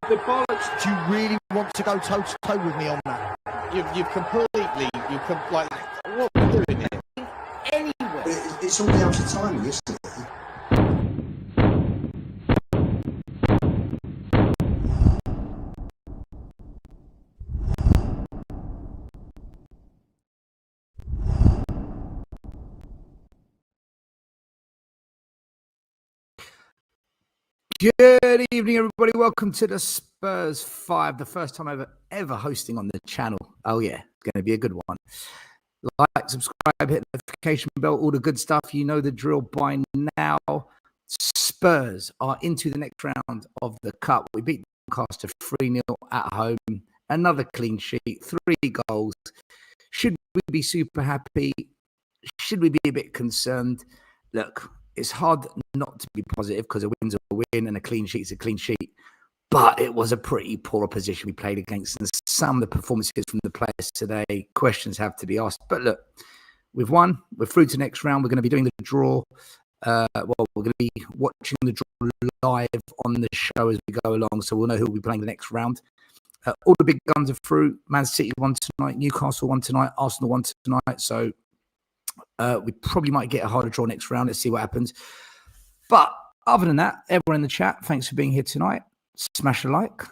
The bollocks. Do you really want to go toe to toe with me on that? You've completely, like, what are we doing here? Anyway. It's all down to timing, isn't it? Good evening, everybody. Welcome to the Spurs 5, the first time ever hosting on the channel. Oh, yeah, it's going to be a good one. Like, subscribe, hit the notification bell, all the good stuff. You know the drill by now. Spurs are into the next round of the Cup. We beat Doncaster 3-0 at home. Another clean sheet, 3 goals. Should we be super happy? Should we be a bit concerned? Look, it's hard not to be positive because a win's a win and a clean sheet's a clean sheet. But it was a pretty poor opposition we played against. And some of the performances from the players today, questions have to be asked. But look, we've won. We're through to next round. We're going to be doing the draw. We're going to be watching the draw live on the show as we go along. So we'll know who will be playing the next round. All the big guns are through. Man City won tonight. Newcastle won tonight. Arsenal won tonight. So we probably might get a harder draw next round. Let's see what happens. But other than that, everyone in the chat, thanks for being here tonight. Smash a like.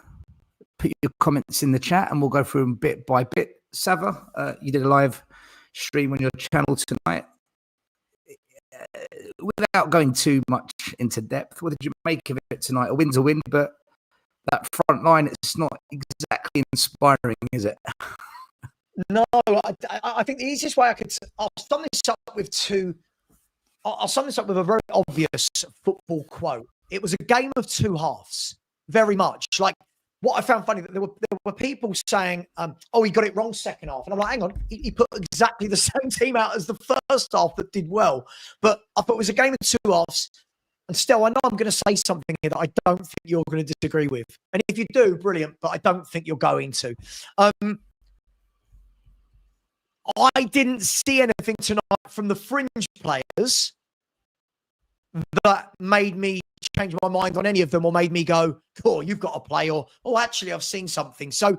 Put your comments in the chat and we'll go through them bit by bit. Sava, you did a live stream on your channel tonight. Without going too much into depth, what did you make of it tonight? A win's a win, but that front line, it's not exactly inspiring, is it? No, I think the easiest way I'll sum this up with I'll sum this up with a very obvious football quote. It was a game of two halves, very much. Like, what I found funny, that there were people saying, oh, he got it wrong second half. And I'm like, hang on, he put exactly the same team out as the first half that did well. But I thought it was a game of two halves. And still, I know I'm going to say something here that I don't think you're going to disagree with. And if you do, brilliant, but I don't think you're going to. I didn't see anything tonight from the fringe players that made me change my mind on any of them or made me go, oh, you've got to play, or, oh, actually, I've seen something. So,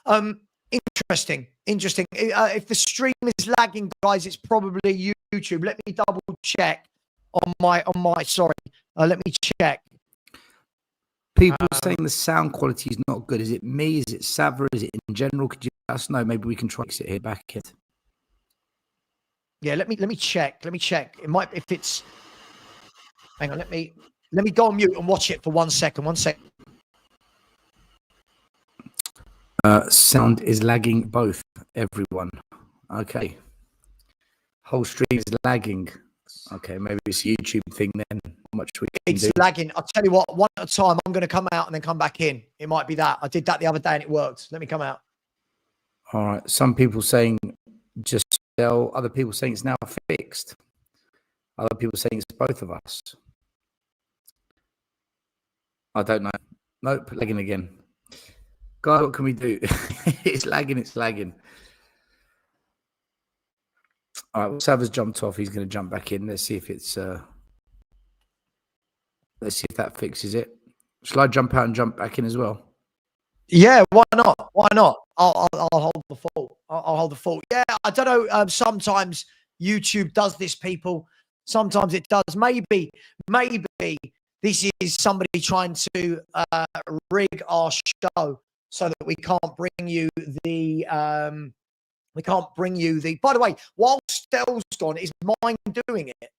interesting. If the stream is lagging, guys, it's probably YouTube. Let me double check on my, sorry. Let me check. People saying the sound quality is not good. Is it me? Is it Sava? Is it in general? Could you let us know? Maybe we can try to sit here back it. Yeah, let me check. It might, if it's, hang on, let me go on mute and watch it for 1 second. 1 second. Sound is lagging both, everyone. Okay. Whole stream is lagging. Okay, maybe it's a YouTube thing then. Not much we can do. It's lagging. I'll tell you what, one at a time, I'm going to come out and then come back in. It might be that. I did that the other day and it worked. Let me come out. All right. Some people saying just sell. Other people saying it's now fixed. Other people saying it's both of us. I don't know. Nope, lagging again. God, what can we do? It's lagging. All right, well, Sava's jumped off. He's going to jump back in. Let's see if it's. Let's see if that fixes it. Shall I jump out and jump back in as well? Yeah, why not? I'll hold the fort. I'll hold the fort. Yeah, I don't know. Sometimes YouTube does this, people. Sometimes it does. Maybe this is somebody trying to rig our show so that we can't bring you the. By the way, while Stell's gone, is mine doing it?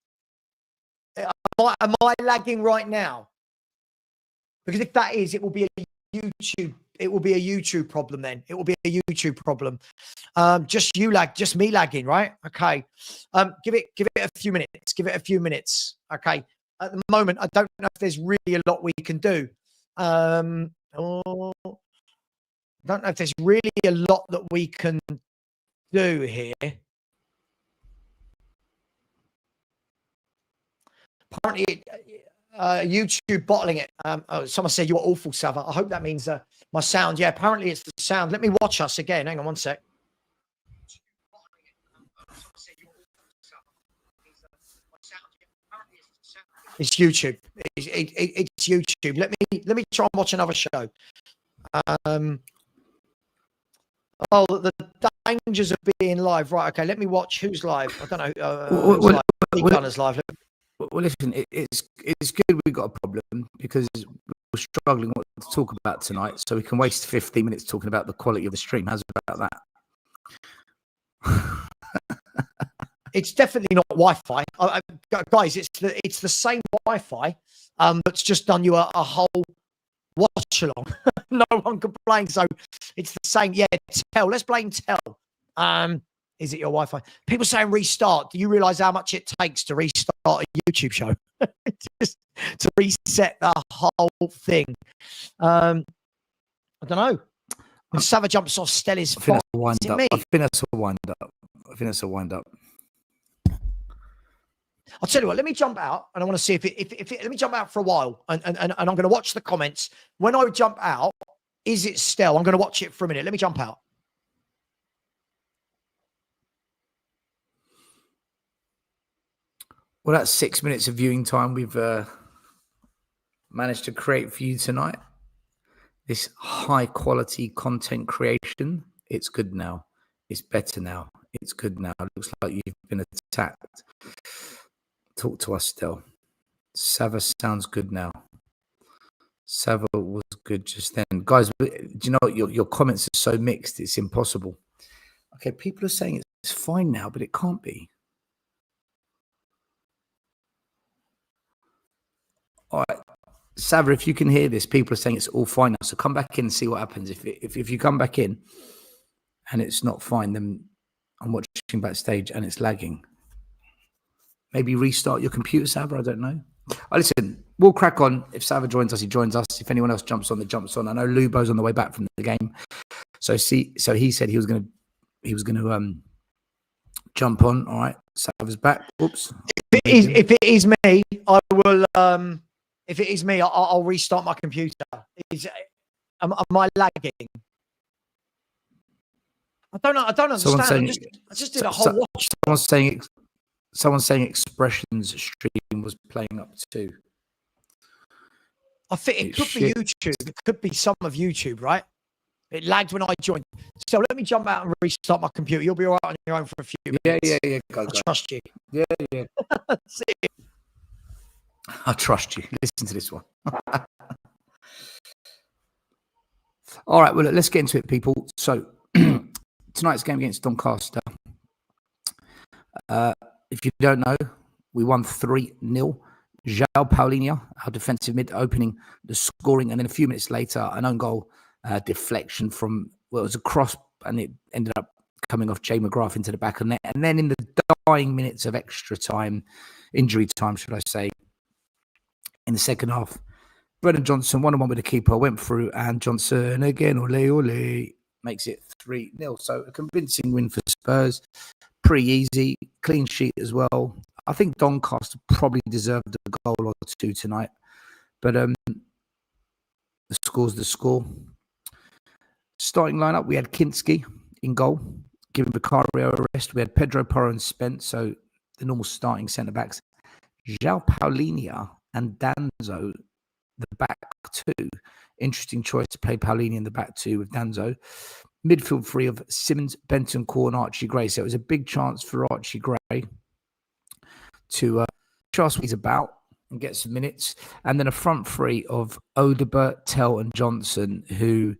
Am I lagging right now? Because if that is, it will be a YouTube. It will be a YouTube problem then. It will be a YouTube problem. Just me lagging, right? Okay. Give it a few minutes. Okay. At the moment, I don't know if there's really a lot we can do. I don't know if there's really a lot that we can do here. Apparently, YouTube bottling it. Someone said you're awful, Sava. I hope that means my sound. Yeah, apparently it's the sound. Let me watch us again. Hang on 1 sec. It's YouTube. It's YouTube. Let me try and watch another show. The dangers of being live. Right. Okay. Let me watch who's live. I don't know. Who's Well, live? Lee Gunner's live. Well, listen, it's good we've got a problem because we're struggling what to talk about tonight, so we can waste 15 minutes talking about the quality of the stream. How's about that? It's definitely not Wi-Fi, guys. It's the same Wi-Fi, that's just done you a whole watch along. No one complains, so it's the same. Yeah, Tell. Let's blame Tell. Is it your Wi-Fi? People saying restart. Do you realise how much it takes to restart a YouTube show? Just to reset the whole thing. I don't know. When Sava jumps off Stella's phone, I think that's a wind up. I'll tell you what, let me jump out and I want to see if let me jump out for a while and I'm going to watch the comments. When I jump out, is it Stell? I'm going to watch it for a minute. Let me jump out. Well, that's 6 minutes of viewing time we've managed to create for you tonight. This high quality content creation. It's good now. It's better now. It's good now. It looks like you've been attacked. Talk to us still. Sava sounds good now. Sava was good just then. Guys, do you know what? Your comments are so mixed, it's impossible. Okay, people are saying it's fine now, but it can't be. All right, Sava, if you can hear this, people are saying it's all fine now. So come back in and see what happens. If you come back in and it's not fine, then I'm watching backstage and it's lagging. Maybe restart your computer, Sava. I don't know. Listen, we'll crack on. If Sava joins us, he joins us. If anyone else jumps on, jumps on. I know Lubo's on the way back from the game, so he said he was going to jump on. All right, Sava's back. Oops. If it is me, I will. If it is me, I'll restart my computer. Am I lagging? I don't know. I don't understand. I just did a whole watch. Someone's saying Expressions stream was playing up too. I think it could be YouTube. It could be some of YouTube, right? It lagged when I joined. So let me jump out and restart my computer. You'll be all right on your own for a few minutes. Yeah. Go. Trust you. Yeah. That's it. I trust you. Listen to this one. All right, well, let's get into it, people. So tonight's game against Doncaster. If you don't know, we won 3-0. João Paulinho, our defensive mid, opening the scoring, and then a few minutes later, an own goal deflection from, well, it was a cross, and it ended up coming off Jay McGrath into the back of the net. And then in the dying minutes of extra time, injury time, should I say, in the second half, Brennan Johnson, 1-on-1 with the keeper, went through, and Johnson again, ole, makes it 3-0. So a convincing win for Spurs. Pretty easy, clean sheet as well. I think Doncaster probably deserved a goal or two tonight, but the score's the score. Starting lineup, we had Kinski in goal, giving Vicario a rest. We had Pedro Porro and Spence, so the normal starting centre backs. João Paulinho and Danzo, the back two. Interesting choice to play Paulinho in the back two with Danzo. Midfield three of Simmons, Bentancur, and Archie Gray. So it was a big chance for Archie Gray to show us what he's about and get some minutes. And then a front three of Odebert, Tell, and Johnson, who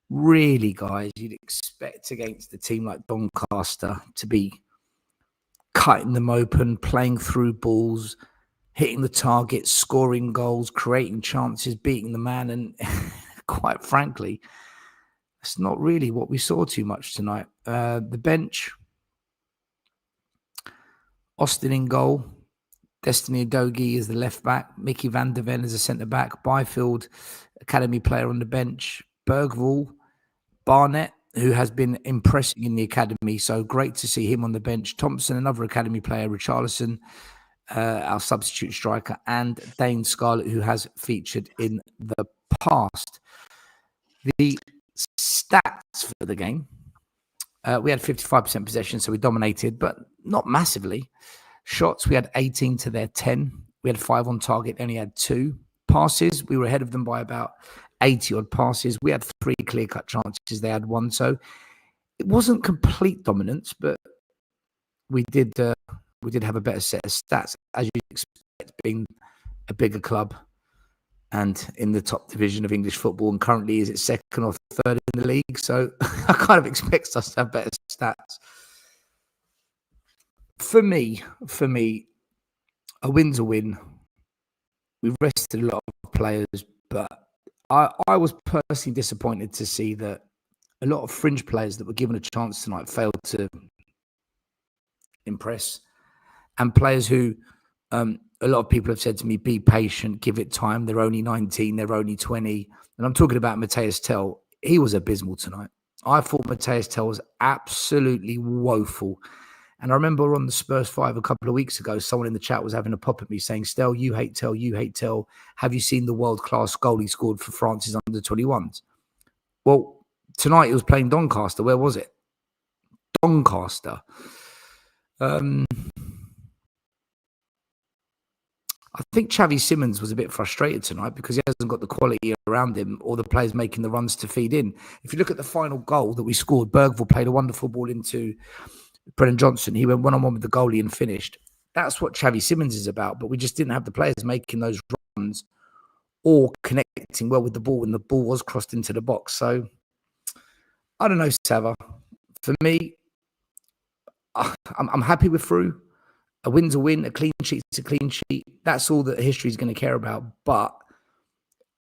really, guys, you'd expect against a team like Doncaster to be cutting them open, playing through balls, hitting the target, scoring goals, creating chances, beating the man. And quite frankly, it's not really what we saw too much tonight. The bench, Austin in goal, Destiny Dogi is the left back, Mickey van der Ven is a centre back, Byfield, academy player on the bench, Bergvall, Barnett, who has been impressing in the academy, so great to see him on the bench, Thompson, another academy player, Richarlison, our substitute striker, and Dane Scarlett, who has featured in the past. The stats for the game, we had 55% possession, so we dominated, but not massively. Shots, we had 18 to their 10. We had 5 on target, only had 2. Passes, we were ahead of them by about 80 odd passes. We had 3 clear-cut chances. They had 1. So it wasn't complete dominance, but we did have a better set of stats, as you'd expect, being a bigger club and in the top division of English football, and currently is it second or third in the league. So I kind of expect us to have better stats. For me, a win's a win. We've rested a lot of players, but I was personally disappointed to see that a lot of fringe players that were given a chance tonight failed to impress. And players who a lot of people have said to me, be patient, give it time. They're only 19, they're only 20. And I'm talking about Matthias Tell. He was abysmal tonight. I thought Matthias Tell was absolutely woeful. And I remember on the Spurs 5 a couple of weeks ago, someone in the chat was having a pop at me saying, Stell, you hate Tell, you hate Tell. Have you seen the world-class goal he scored for France's under-21s? Well, tonight he was playing Doncaster. Where was it? Doncaster. I think Xavi Simons was a bit frustrated tonight because he hasn't got the quality around him or the players making the runs to feed in. If you look at the final goal that we scored, Bergvall played a wonderful ball into Brennan Johnson. He went one-on-one with the goalie and finished. That's what Xavi Simons is about, but we just didn't have the players making those runs or connecting well with the ball when the ball was crossed into the box. So, I don't know, Sava. For me, I'm happy with through. A win's a win, a clean sheet's a clean sheet. That's all that history is going to care about. But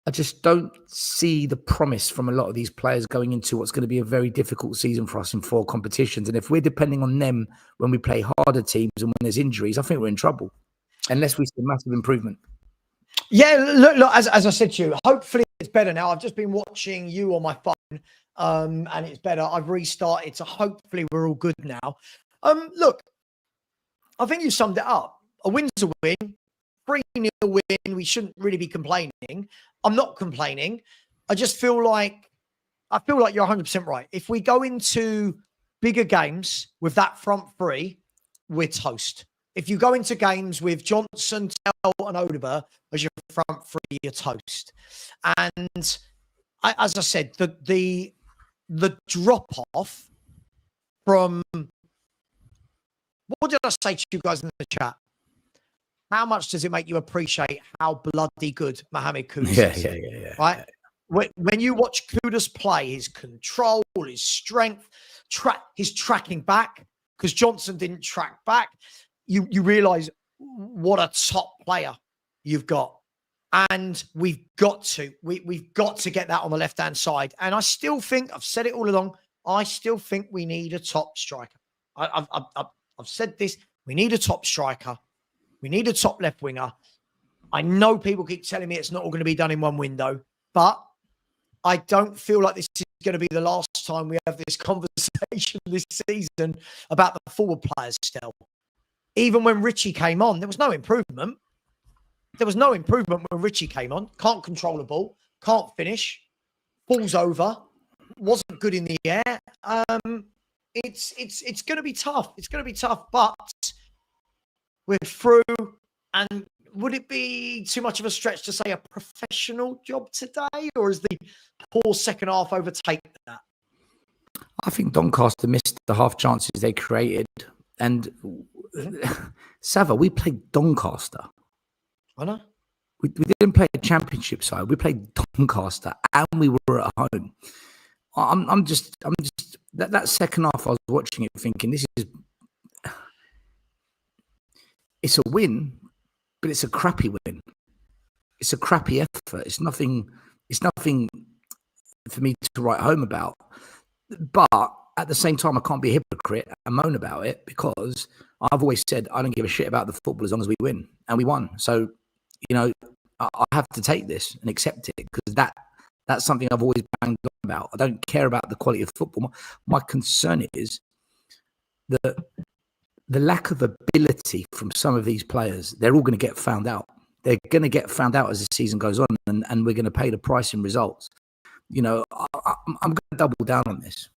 I just don't see the promise from a lot of these players going into what's going to be a very difficult season for us in 4 competitions. And if we're depending on them when we play harder teams and when there's injuries, I think we're in trouble unless we see massive improvement. Yeah, look, as I said to you, hopefully it's better now. I've just been watching you on my phone and it's better. I've restarted, so hopefully we're all good now. Look, I think you summed it up. A win's a win, 3-0 win. We shouldn't really be complaining. I'm not complaining. I just feel like you're 100% right. If we go into bigger games with that front three, we're toast. If you go into games with Johnson, Tell, and Odegaard as your front three, you're toast. And as I said, the drop off from. What did I say to you guys in the chat? How much does it make you appreciate how bloody good Mohamed Kudus is? Yeah. Right? When you watch Kudus play, his control, his strength, his tracking back, because Johnson didn't track back, you realise what a top player you've got. And we've got to get that on the left-hand side. And I still think, I've said it all along, I still think we need a top striker. I've said this. We need a top striker. We need a top left winger. I know people keep telling me it's not all going to be done in one window, but I don't feel like this is going to be the last time we have this conversation this season about the forward players still. Even when Richie came on, there was no improvement. There was no improvement when Richie came on. Can't control the ball. Can't finish. Falls over. Wasn't good in the air. It's going to be tough. It's going to be tough, but we're through. And would it be too much of a stretch to say a professional job today, or is the poor second half overtake that? I think Doncaster missed the half chances they created. And Sava, we played Doncaster. I know. We didn't play a championship side. We played Doncaster, and we were at home. I'm just that second half. I was watching it, thinking it's a win, but it's a crappy win. It's a crappy effort. It's nothing for me to write home about. But at the same time, I can't be a hypocrite and moan about it, because I've always said I don't give a shit about the football as long as we win, and we won. So, I have to take this and accept it, because that's something I've always banged on about. I don't care about the quality of football. My concern is that the lack of ability from some of these players. They're all going to get found out. They're going to get found out as the season goes on, and we're going to pay the price in results. I'm going to double down on this.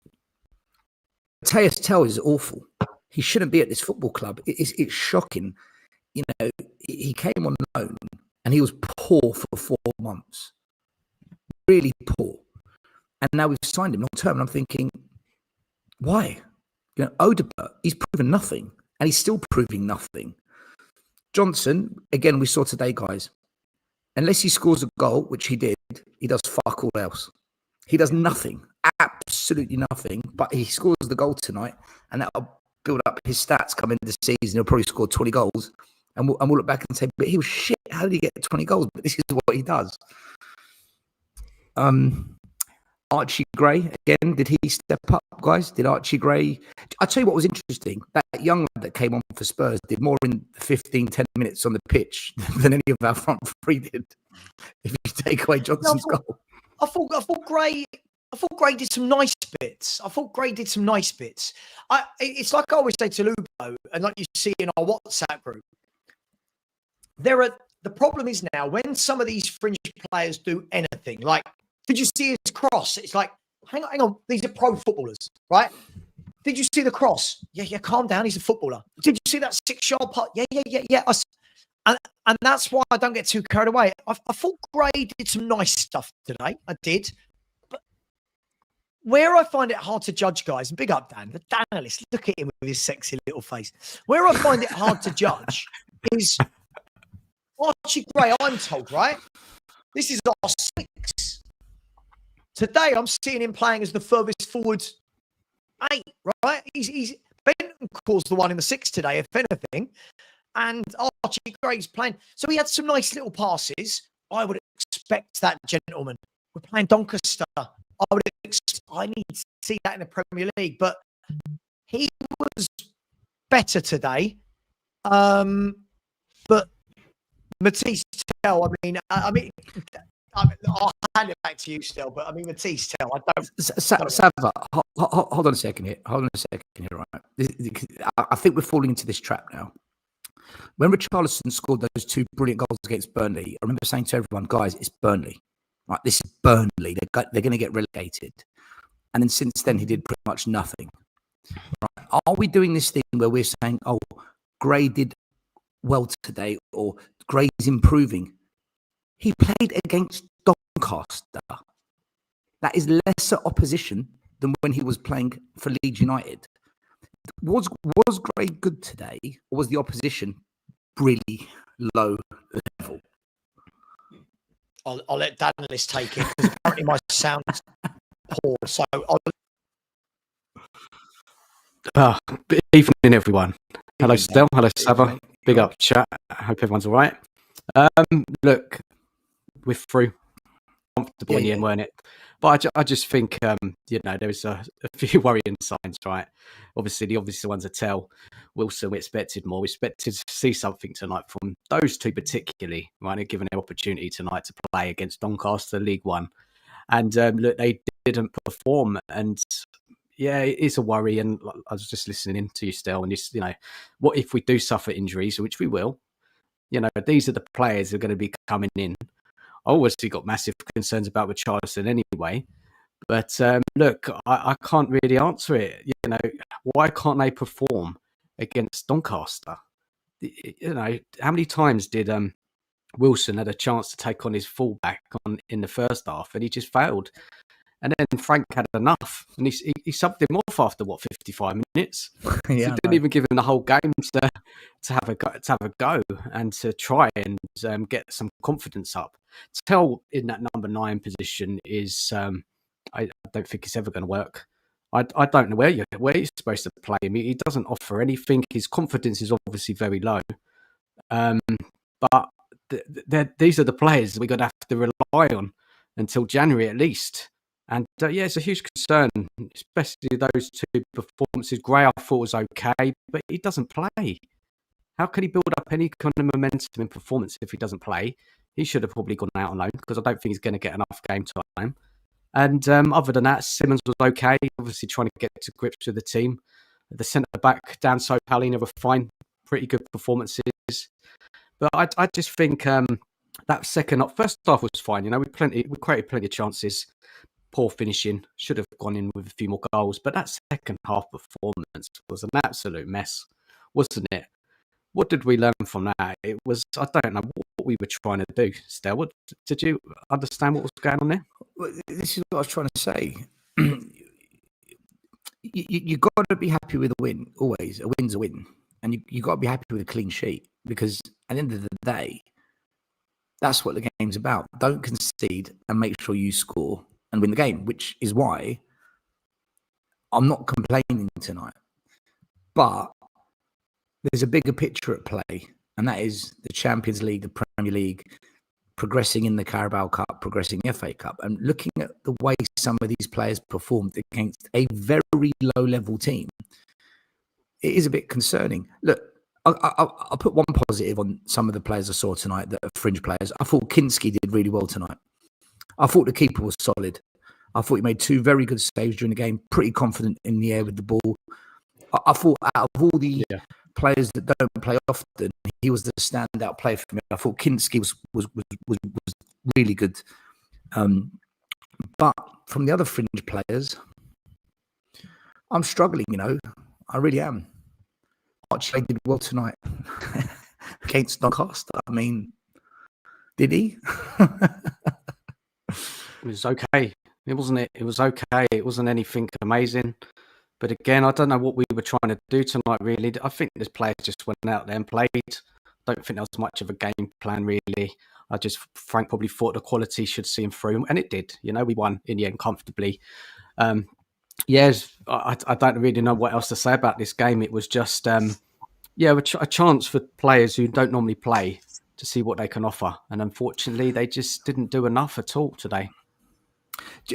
Matthias Tell is awful. He shouldn't be at this football club. It's shocking. He came on loan and he was poor for 4 months. really poor. And now we've signed him long term. And I'm thinking, why? You know, Odebert, he's proven nothing. And he's still proving nothing. Johnson, again, we saw today, guys, unless he scores a goal, which he did, he does fuck all else. He does nothing, absolutely nothing, but he scores the goal tonight, and that'll build up his stats coming into the season. He'll probably score 20 goals, and we'll look back and say, but he was shit. How did he get 20 goals? But this is what he does. Archie Gray, again, did he step up, guys? Did Archie Gray? I'll tell you what was interesting. That young lad that came on for Spurs did more in 15, 10 minutes on the pitch than any of our front three did, if you take away Johnson's goal. I thought Gray did some nice bits. It's like I always say to Lubo, and like you see in our WhatsApp group, the problem is now when some of these fringe players do anything, like, did you see his cross? It's like, hang on, these are pro footballers, right? Did you see the cross? Yeah, calm down, he's a footballer. Did you see that 6-yard putt? Yeah. And that's why I don't get too carried away. I thought Gray did some nice stuff today. I did. But where I find it hard to judge, guys, and big up Dan, the Dan analyst, look at him with his sexy little face. Where I find it hard to judge is Archie Gray, I'm told, right? This is our 6. Today, I'm seeing him playing as the furthest forward 8, right? He's Benton calls the one in the 6 today, if anything. And Archie Gray's playing. So he had some nice little passes. I would expect that, gentleman. We're playing Doncaster. I need to see that in the Premier League. But he was better today. But Matisse Tell, I'll hand it back to you still, but I mean, Matisse Tell, I don't. Sava, hold on a second here. Right? I think we're falling into this trap now. When Richarlison scored those 2 brilliant goals against Burnley, I remember saying to everyone, guys, it's Burnley. Right? This is Burnley. They're going to get relegated. And then since then, he did pretty much nothing. Right? Are we doing this thing where we're saying, oh, Gray did well today, or Gray's improving? He played against Doncaster. That is lesser opposition than when he was playing for Leeds United. Was Gray good today, or was the opposition really low level? I'll let Dan List take it, because apparently my sound's poor. So evening, everyone. Hello, Stel. Hello, Sava. Big up, chat. I hope everyone's all right. Look, we're through. Comfortable in the end, weren't it? But I just think, there was a few worrying signs, right? Obviously, the obvious ones are Tell. Wilson, we expected more. We expected to see something tonight from those 2 particularly, right? They're given their opportunity tonight to play against Doncaster, League One. And look, they didn't perform. And yeah, it is a worry. And I was just listening to you, Stel, and just, what if we do suffer injuries, which we will? These are the players who are going to be coming in. I obviously got massive concerns about Richarlison anyway. But look, I can't really answer it. Why can't they perform against Doncaster? How many times did Wilson had a chance to take on his fullback in the first half, and he just failed? And then Frank had enough, and he subbed him off after 55 minutes. He didn't even give him the whole game to have a go and to try and get some confidence up. Tell in that number 9 position is I don't think it's ever going to work. I don't know where you're supposed to play him. He doesn't offer anything. His confidence is obviously very low. But these are the players we're going to have to rely on until January at least. And it's a huge concern, especially those 2 performances. Gray, I thought, was okay, but he doesn't play. How can he build up any kind of momentum in performance if he doesn't play? He should have probably gone out on loan, because I don't think he's going to get enough game time. And other than that, Simmons was okay, obviously trying to get to grips with the team. The centre-back, Dan Sopalina, were fine, pretty good performances. But I just think that first half was fine. We created plenty of chances. Poor finishing, should have gone in with a few more goals. But that second half performance was an absolute mess, wasn't it? What did we learn from that? It was, I don't know what we were trying to do, Stel. Did you understand what was going on there? Well, this is what I was trying to say. You got to be happy with a win, always. A win's a win. And you got to be happy with a clean sheet, because at the end of the day, that's what the game's about. Don't concede and make sure you score and win the game, which is why I'm not complaining tonight. But there's a bigger picture at play, and that is the Champions League, the Premier League, progressing in the Carabao Cup, progressing the FA Cup, and looking at the way some of these players performed against a very low-level team, it is a bit concerning. Look, I'll put one positive on some of the players I saw tonight that are fringe players. I thought Kinski did really well tonight. I thought the keeper was solid. I thought he made 2 very good saves during the game, pretty confident in the air with the ball. I thought out of all the players that don't play often, he was the standout player for me. I thought Kinski was really good. But from the other fringe players, I'm struggling, I really am. Archie did well tonight against Doncaster. I mean, did he? It was okay. It wasn't it. It was okay. It wasn't anything amazing. But again, I don't know what we were trying to do tonight, really. I think this player just went out there and played. I don't think there was much of a game plan, really. Frank probably thought the quality should see him through, and it did. We won in the end comfortably. Yes, I don't really know what else to say about this game. It was just, a chance for players who don't normally play to see what they can offer. And unfortunately, they just didn't do enough at all today.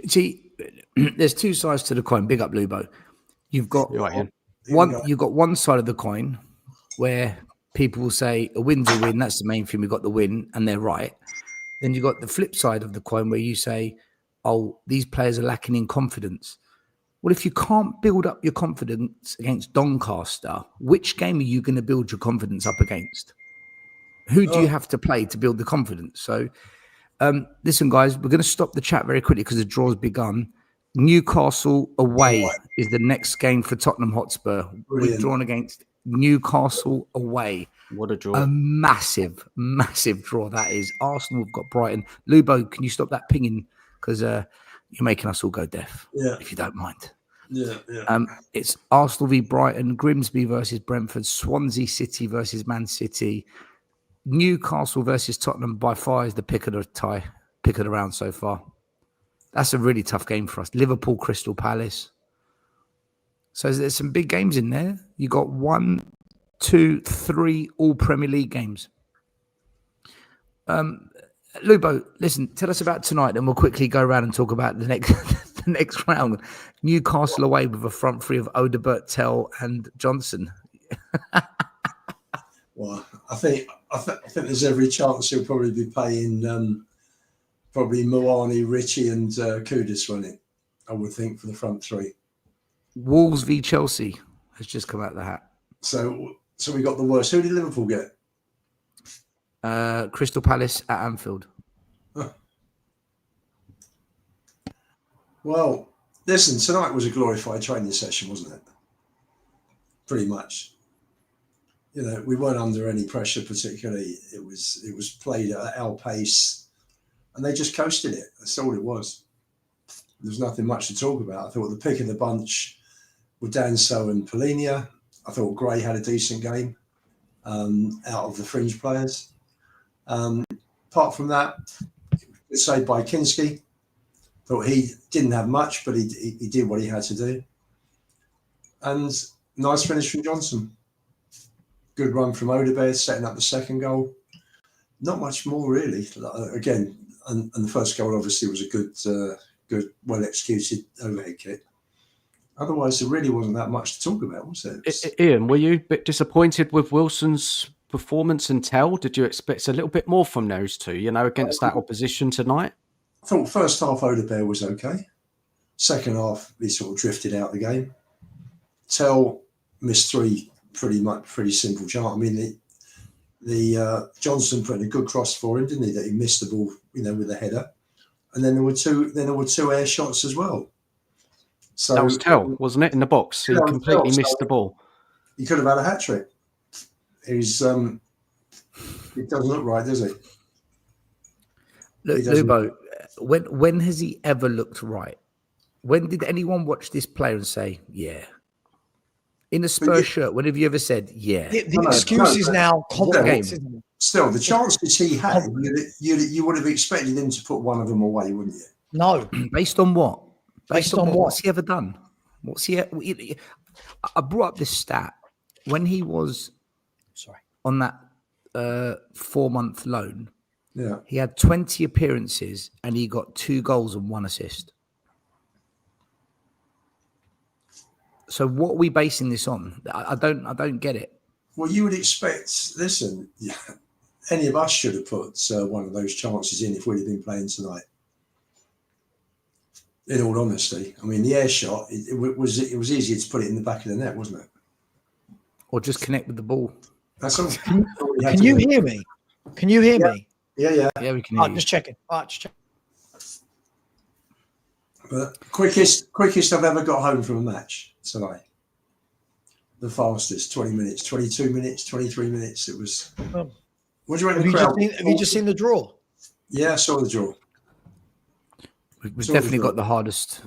See, there's 2 sides to the coin. Big up, Lubo. You've got You've got one side of the coin where people will say a win's a win. That's the main thing. We got the win, and they're right. Then you've got the flip side of the coin where you say, "Oh, these players are lacking in confidence." Well, if you can't build up your confidence against Doncaster, which game are you going to build your confidence up against? Who do you have to play to build the confidence? So, listen, guys, we're going to stop the chat very quickly because the draw's begun. Newcastle away is the next game for Tottenham Hotspur. We're drawn against Newcastle away. What a draw. A massive, massive draw that is. Arsenal have got Brighton. Lubo, can you stop that pinging? Because you're making us all go deaf, if you don't mind. It's Arsenal v Brighton, Grimsby versus Brentford, Swansea City versus Man City, Newcastle versus Tottenham. By far is the pick of the round so far. That's a really tough game for us. Liverpool, Crystal Palace. So there's some big games in there. You got 1, 2, 3 all Premier League games. Lubo, listen, tell us about tonight, and we'll quickly go around and talk about the next the next round. Newcastle away with a front three of Odebert, Tell, and Johnson. Well, I think there's every chance he'll probably be paying probably Moani, Ritchie, and Kudus, won't it? I would think, for the front 3. Wolves v Chelsea has just come out of the hat. So we got the worst. Who did Liverpool get? Crystal Palace at Anfield. Huh. Well, listen, tonight was a glorified training session, wasn't it? Pretty much. We weren't under any pressure particularly. It was played at our pace, and they just coasted it. That's all it was. There's nothing much to talk about. I thought the pick of the bunch were Danso and Polinia. I thought Gray had a decent game out of the fringe players. Apart from that, it's saved by Kinski. Thought he didn't have much, but he did what he had to do. And nice finish from Johnson. Good run from Odebert, setting up the second goal. Not much more, really. Again, and the first goal obviously was a good, well-executed overhead kick. Otherwise, there really wasn't that much to talk about, was there? Ian, were you a bit disappointed with Wilson's performance and Tell? Did you expect a little bit more from those two, against that opposition tonight? I thought first half Odebert was okay. Second half, he sort of drifted out the game. Tell missed 3 pretty simple chance. I mean, the Johnson put in a good cross for him, didn't he? That he missed the ball, with a header. And then there were two air shots as well. So that was Tell, wasn't it, in the box? He completely missed the ball. He could have had a hat trick. He doesn't look right, does he? Look, Lubo, when has he ever looked right? When did anyone watch this player and say, yeah? In a Spurs shirt, when have you ever said, yeah? The excuse is now confidence, game. isn't it? Still, the chances he had, you would have expected him to put one of them away, wouldn't you? No. Based on what? Based on what? What's he ever done? What's he? I brought up this stat when he was on that 4-month loan. Yeah. He had 20 appearances and he got 2 goals and 1 assist. So what are we basing this on? I don't get it. Well, you would expect. Listen, any of us should have put one of those chances in if we'd have been playing tonight. In all honesty, I mean, the air shot, it was easier to put it in the back of the net, wasn't it? Or just connect with the ball. That's all. Can you hear me? Can you hear me? Yeah. Yeah, we can hear you. Just checking. Just checking. But quickest I've ever got home from a match tonight. The fastest, 20 minutes, 22 minutes, 23 minutes. It was. What do you reckon? Have you just seen the draw? Yeah, I saw the draw. We've definitely got the hardest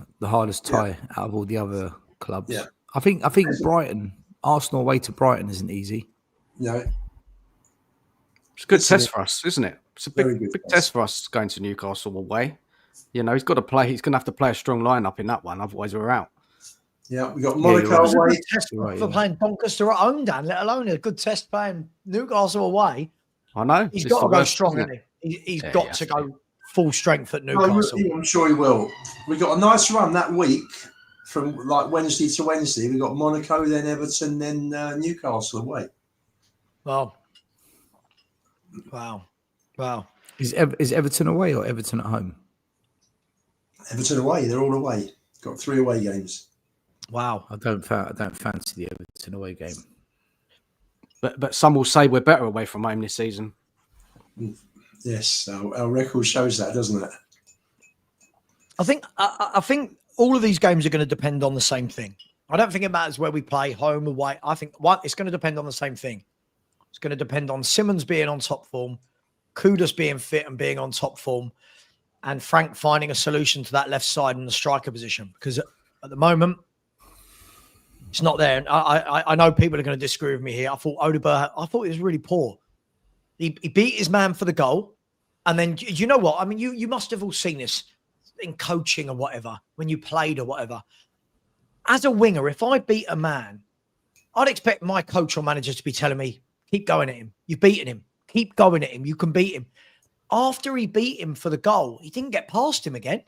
tie out of all the other clubs. Yeah. I think Brighton, Arsenal away to Brighton isn't easy. No. It's a good test for us, isn't it? It's a Very big good test for us going to Newcastle away. You know, he's got to play. He's going to have to play a strong lineup in that one, otherwise we're out. Yeah, we got Monaco away. Test for playing Doncaster at home, Dan. Let alone a good test playing Newcastle away. I know. He's got to go strong, hasn't he? He's got to go full strength at Newcastle. I'm sure he will. We got a nice run that week from like Wednesday to Wednesday. We got Monaco, then Everton, then Newcastle away. Wow. Is Everton away or Everton at home? Everton away. They're all away. Got 3 away games. Wow. I don't fancy the Everton away game. But some will say we're better away from home this season. Yes, our record shows that, doesn't it? I think all of these games are going to depend on the same thing. I don't think it matters where we play, home, away. I think it's going to depend on the same thing. It's going to depend on Simmons being on top form, Kudus being fit and being on top form, and Frank finding a solution to that left side in the striker position. Because at the moment, it's not there. And I know people are going to disagree with me here. I thought he was really poor. He beat his man for the goal. And then, you know what? I mean, you must have all seen this in coaching or whatever, when you played or whatever. As a winger, if I beat a man, I'd expect my coach or manager to be telling me, keep going at him. You've beaten him. Keep going at him. You can beat him. After he beat him for the goal, he didn't get past him again.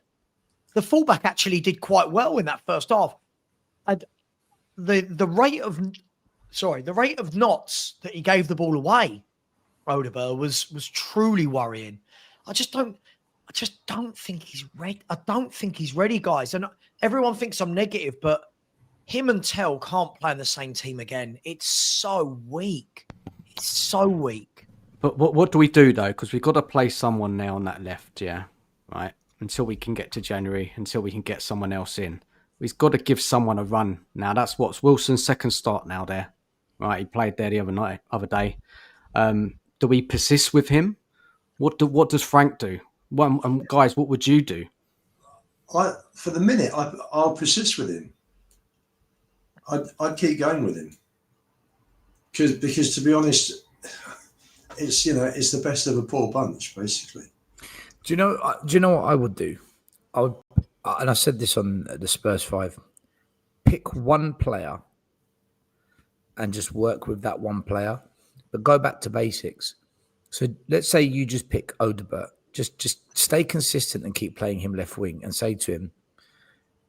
The fullback actually did quite well in that first half. And the rate of knots that he gave the ball away, Odegaard, was truly worrying. I just don't think he's ready. I don't think he's ready, guys. And everyone thinks I'm negative, but him and Tell can't play in the same team again. It's so weak. It's so weak. But what do we do, though? Because we've got to play someone now on that left, yeah? Right? Until we can get to January, until we can get someone else in. We've got to give someone a run. Now, that's what's Wilson's second start now there. Right? He played there the other day. Do we persist with him? What does Frank do? Guys, what would you do? For the minute, I'll persist with him. I'd keep going with him. Because to be honest, it's the best of a poor bunch, basically. Do you know what I would do? And I said this on the Spurs 5. Pick one player and just work with that one player, but go back to basics. So let's say you just pick Odegaard. Just stay consistent and keep playing him left wing and say to him,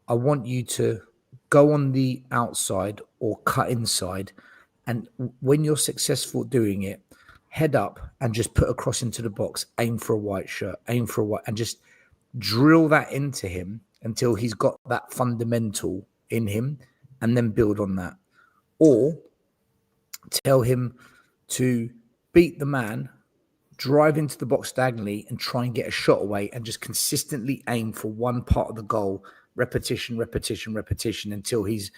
I want you to go on the outside or cut inside. And when you're successful doing it, head up and just put a cross into the box, aim for a white shirt, and just drill that into him until he's got that fundamental in him and then build on that. Or tell him to beat the man, drive into the box diagonally and try and get a shot away and just consistently aim for one part of the goal, repetition until he's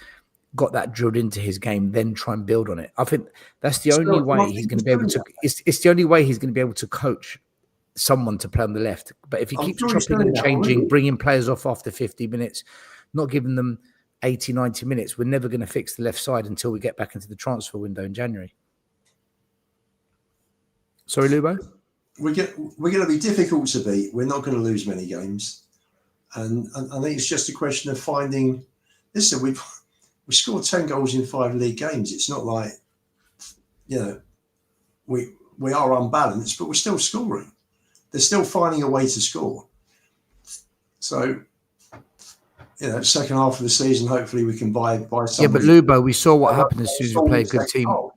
got that drilled into his game, then try and build on it. I think that's the only way he's going to be able to. It's the only way he's going to be able to coach someone to play on the left. But if he I'm keeps sure he's chopping doing and that changing, already. bringing players off after 50 minutes, not giving them 80, 90 minutes, we're never going to fix the left side until we get back into the transfer window in January. Sorry, Lubo? We're going to be difficult to beat. We're not going to lose many games. And I think it's just a question of finding, listen, we scored 10 goals in 5 league games. It's not like, we are unbalanced, but we're still scoring. They're still finding a way to score. So, second half of the season, hopefully we can buy somebody. Yeah, but Lubo, we saw what happened as soon as we play a good second team. half.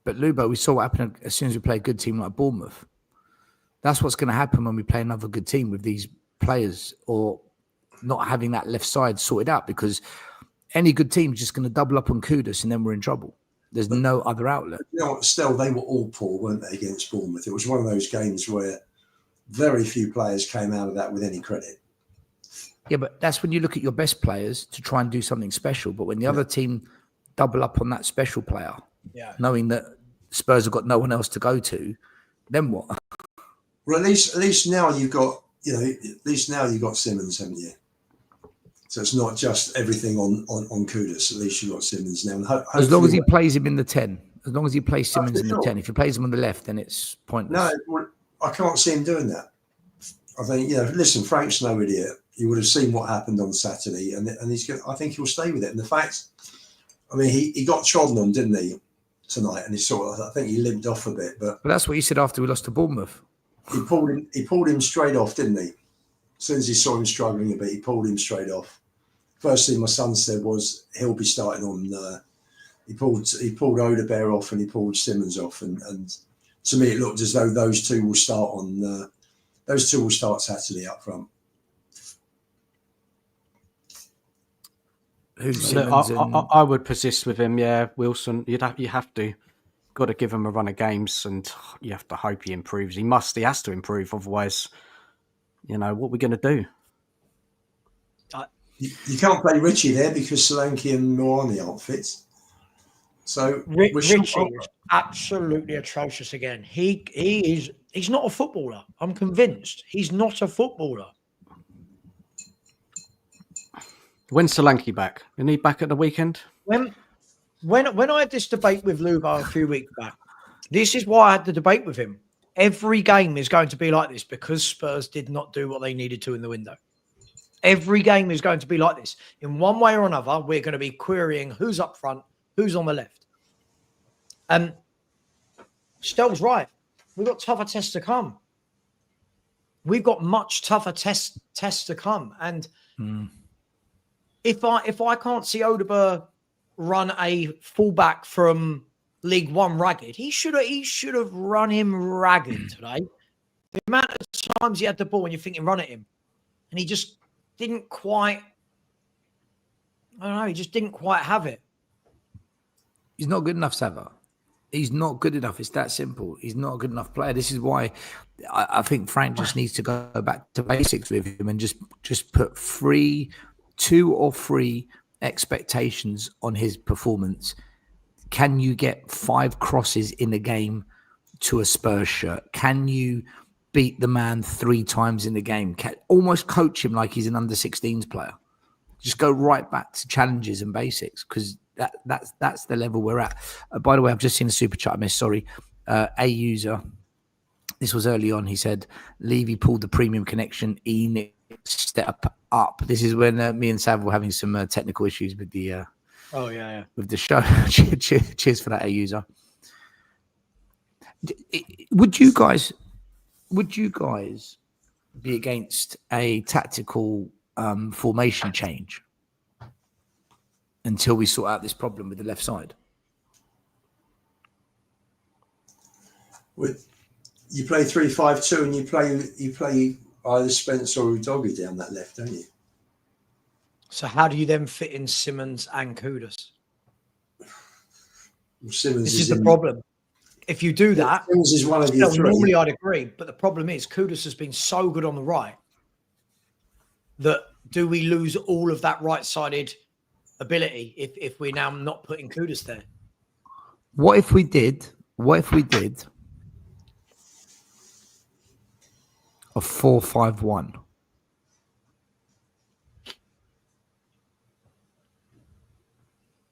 But Lubo, we saw what happened as soon as we play a good team like Bournemouth. That's what's going to happen when we play another good team with these players, or not having that left side sorted out, because any good team is just going to double up on Kudus and then we're in trouble. There's no other outlet. Still, they were all poor, weren't they, against Bournemouth? It was one of those games where very few players came out of that with any credit. Yeah, but that's when you look at your best players to try and do something special. But when the other team double up on that special player, knowing that Spurs have got no one else to go to, then what? Well, at least now you've got, Simmons, haven't you? So it's not just everything on Kudus. At least you've got Simmons now. And as long as he plays him in the 10, as long as he plays Simmons in the 10, if he plays him on the left, then it's pointless. No, I can't see him doing that. I think, listen, Frank's no idiot. He would have seen what happened on Saturday, and I think he'll stay with it. And the fact, he got trodden on, didn't he, tonight? And I think he limped off a bit. But that's what he said after we lost to Bournemouth. He pulled him straight off, didn't he? As soon as he saw him struggling a bit, he pulled him straight off. First thing my son said was he'll be starting on. He pulled Odebear off and he pulled Simmons off, and to me it looked as though those two will start on. Those two will start Saturday up front. I would persist with him. Yeah, Wilson. You have to. Got to give him a run of games, and you have to hope he improves. He has to improve. Otherwise, what are we going to do? You can't play Richie there because Solanke and Moani aren't fit. So Richie is absolutely atrocious again. He's not a footballer. I'm convinced he's not a footballer. When's Solanke back? Isn't he back at the weekend? When I had this debate with Lubo a few weeks back, this is why I had the debate with him. Every game is going to be like this because Spurs did not do what they needed to in the window. Every game is going to be like this. In one way or another, we're going to be querying who's up front, who's on the left. And Stell's right. We've got tougher tests to come. We've got much tougher tests to come. And if I can't see Odebear run a fullback from League One ragged, he should have run him ragged today. The amount of times he had the ball and you're thinking run at him, and he just didn't quite. I don't know. He just didn't quite have it. He's not good enough, Sava. He's not good enough. It's that simple. He's not a good enough player. This is why I think Frank just needs to go back to basics with him and just put 2 or 3 expectations on his performance. Can you get 5 crosses in a game to a Spurs shirt? Can you beat the man 3 times in the game? Almost coach him like he's an under-16s player. Just go right back to challenges and basics, because that's the level we're at. By the way, I've just seen a super chat I missed. Sorry. A user, this was early on. He said, Levy pulled the premium connection. Step up. This is when me and Sav were having some technical issues with the with the show. Cheers for that, A user. Would you guys be against a tactical formation change until we sort out this problem with the left side? You play 3-5-2 and you play either Spence or Udogie down that left, don't you? So how do you then fit in Simmons and Kudus? Well, Simmons this is the problem. If you do that, Simmons is one of your 3. Normally I'd agree, but the problem is Kudus has been so good on the right that do we lose all of that right-sided ability if we're now not putting Kudus there? What if we did of 4-5-1.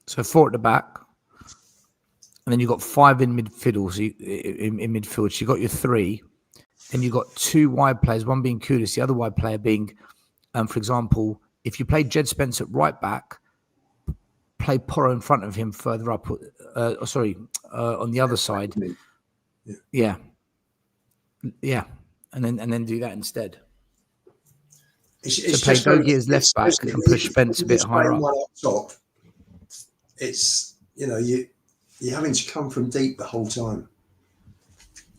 So 4 at the back, and then you've got 5 in midfield. So in midfield, so you got your 3. Then you've got 2 wide players, one being Kudus, the other wide player being, for example, if you play Jed Spence at right back, play Porro in front of him further up. On the other side. Yeah, and then do that instead. It's play just Gogi as left back and push Spence a bit higher up. Top, it's you're having to come from deep the whole time.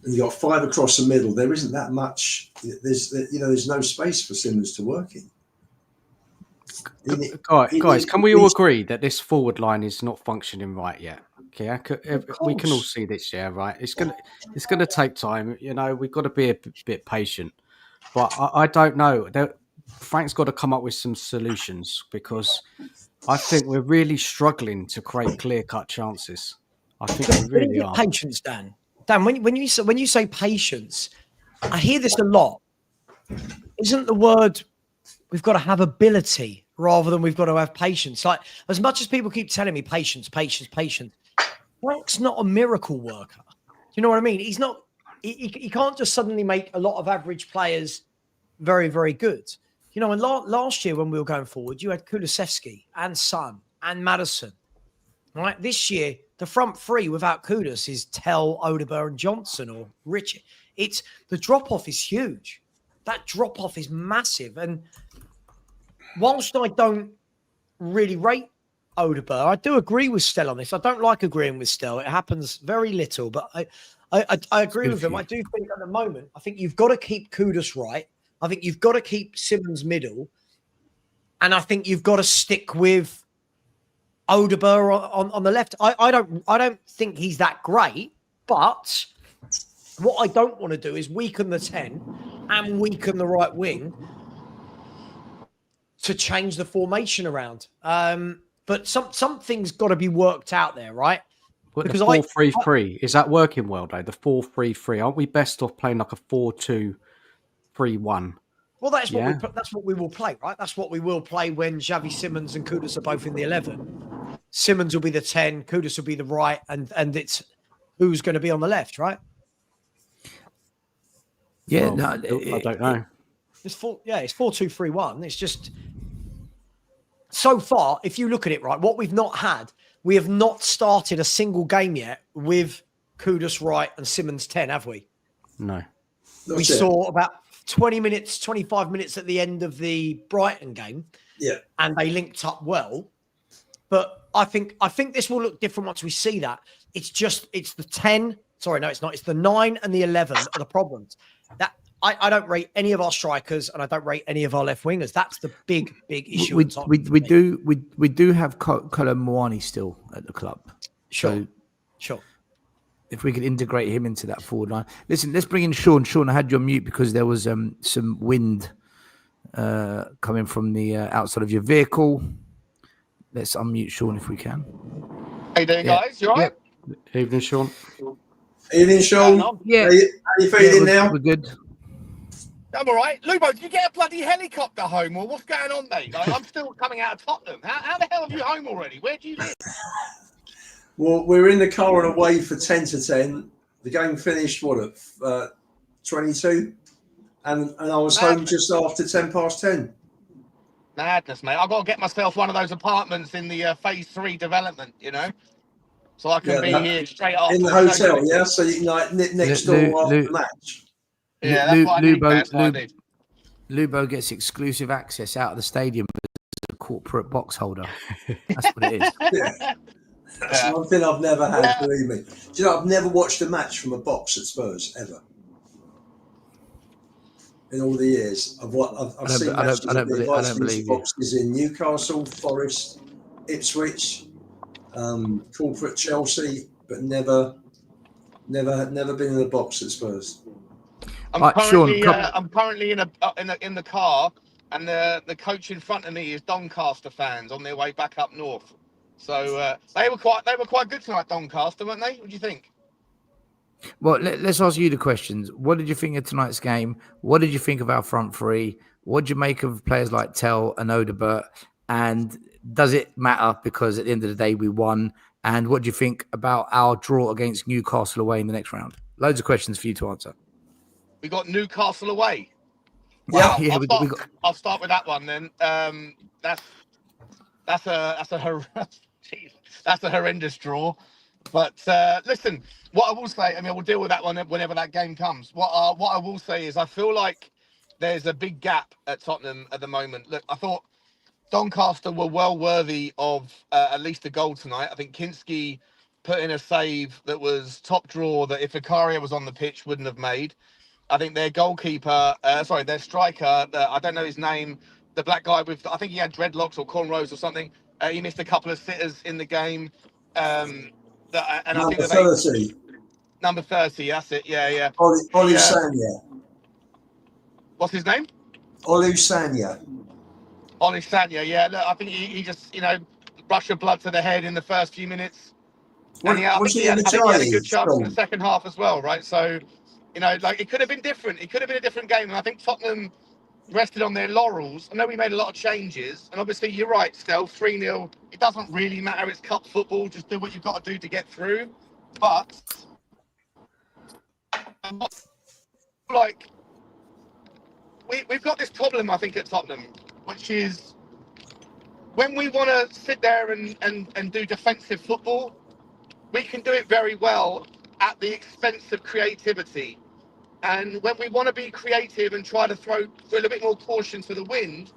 And you got 5 across the middle. There isn't that much. There's no space for Simmons to work in. Guys, can we all agree that this forward line is not functioning right yet? Okay, we can all see this, yeah, right. It's gonna take time. We've got to be a bit patient. But I don't know. Frank's got to come up with some solutions, because I think we're really struggling to create clear-cut chances. I think we really are. Patience, Dan. Dan, when you say patience, I hear this a lot. Isn't the word we've got to have ability rather than we've got to have patience? Like, as much as people keep telling me patience, Frank's not a miracle worker. Do you know what I mean? He's not. He can't just suddenly make a lot of average players very, very good. And last year when we were going forward, you had Kulusevski and Son and Maddison. Right? This year, the front 3 without Kudus is Tell, Odegaard, and Johnson or Richard. The drop-off is huge. That drop-off is massive. And whilst I don't really rate Odegaard, I do agree with Stell on this. I don't like agreeing with Stell. It happens very little, but I agree with him. I do think at the moment, I think you've got to keep Kudus right. I think you've got to keep Simmons middle. And I think you've got to stick with Odegaard on the left. I don't think he's that great, but what I don't want to do is weaken the 10 and weaken the right wing to change the formation around. But something's got to be worked out there, right? But because the 4-3-3, is that working well, though? The 4-3-3, aren't we best off playing like a 4-2-3-1? Well, that's what we will play, right? That's what we will play when Xavi Simmons and Kudus are both in the 11. Simmons will be the 10, Kudus will be the right, and it's who's going to be on the left, right? Yeah, I don't know. It's 4-2-3-1. It's just so far, if you look at it, right, what we have not started a single game yet with Kudus right and Simmons 10, have we? No. We saw about 20 minutes, 25 minutes at the end of the Brighton game. Yeah. And they linked up well. But I think this will look different once we see that. It's the 10. Sorry, no, it's not. It's the 9 and the 11 are the problems. That I don't rate any of our strikers and I don't rate any of our left wingers. That's the big issue. We do have Colin Moani still at the club. Sure. If we could integrate him into that forward line. Listen, let's bring in Sean. Sean, I had you on mute because there was some wind coming from the outside of your vehicle. Let's unmute Sean if we can. How you doing, guys? You all right? Evening, Sean. Evening, Sean. Yeah. How you feeling now? We're good. I'm all right. Lubo, did you get a bloody helicopter home, or what's going on, mate? I'm still coming out of Tottenham. How the hell are you home already? Where do you live? Well, we were in the car on a way for 10 to 10. The game finished, at 22? And I was home just after 10 past 10. Madness, mate. I've got to get myself one of those apartments in the phase 3 development, so I can be here straight after. In the hotel, yeah? So you can next door after the match. Yeah, that's what I need. Lubo gets exclusive access out of the stadium as a corporate box holder. That's what it is. Yeah. That's one thing I've never had, believe me. Do you know, I've never watched a match from a box at Spurs, ever. In all the years. I've seen matches I don't believe boxes in Newcastle, Forest, Ipswich, corporate Chelsea, but never been in a box at Spurs. I'm currently in the car, and the coach in front of me is Doncaster fans on their way back up north. So they were quite good tonight, Doncaster, weren't they? What do you think? Well, let's ask you the questions. What did you think of tonight's game? What did you think of our front three? What did you make of players like Tell and Odebert? And does it matter because at the end of the day we won? And what do you think about our draw against Newcastle away in the next round? Loads of questions for you to answer. We got Newcastle away. Yeah. Wow. Yeah, I'll start with that one then. That's a jeez, that's a horrendous draw. But listen, what I will say, I mean, we'll deal with that one whenever that game comes. What I will say is I feel like there's a big gap at Tottenham at the moment. Look, I thought Doncaster were well worthy of at least a goal tonight. I think Kinski put in a save that was top draw that if Vicaria was on the pitch wouldn't have made. I think their goalkeeper, their striker, I don't know his name, the black guy with, I think he had dreadlocks or cornrows or something. He missed a couple of sitters in the game. And Number I think 30. Number 30, that's it. Yeah. Olu Sanya. What's his name? Olu Sanya. Oli Sanya, yeah. Look, I think he just, rush of blood to the head in the first few minutes. And I think he had a good chance in the second half as well, right? So, it could have been different. It could have been a different game. And I think Tottenham rested on their laurels. I know we made a lot of changes. And obviously, you're right, Stel, 3-0. It doesn't really matter. It's cup football. Just do what you've got to do to get through. But, we've got this problem, I think, at Tottenham, which is when we want to sit there and do defensive football, we can do it very well at the expense of creativity. And when we want to be creative and try to throw a little bit more caution to the wind,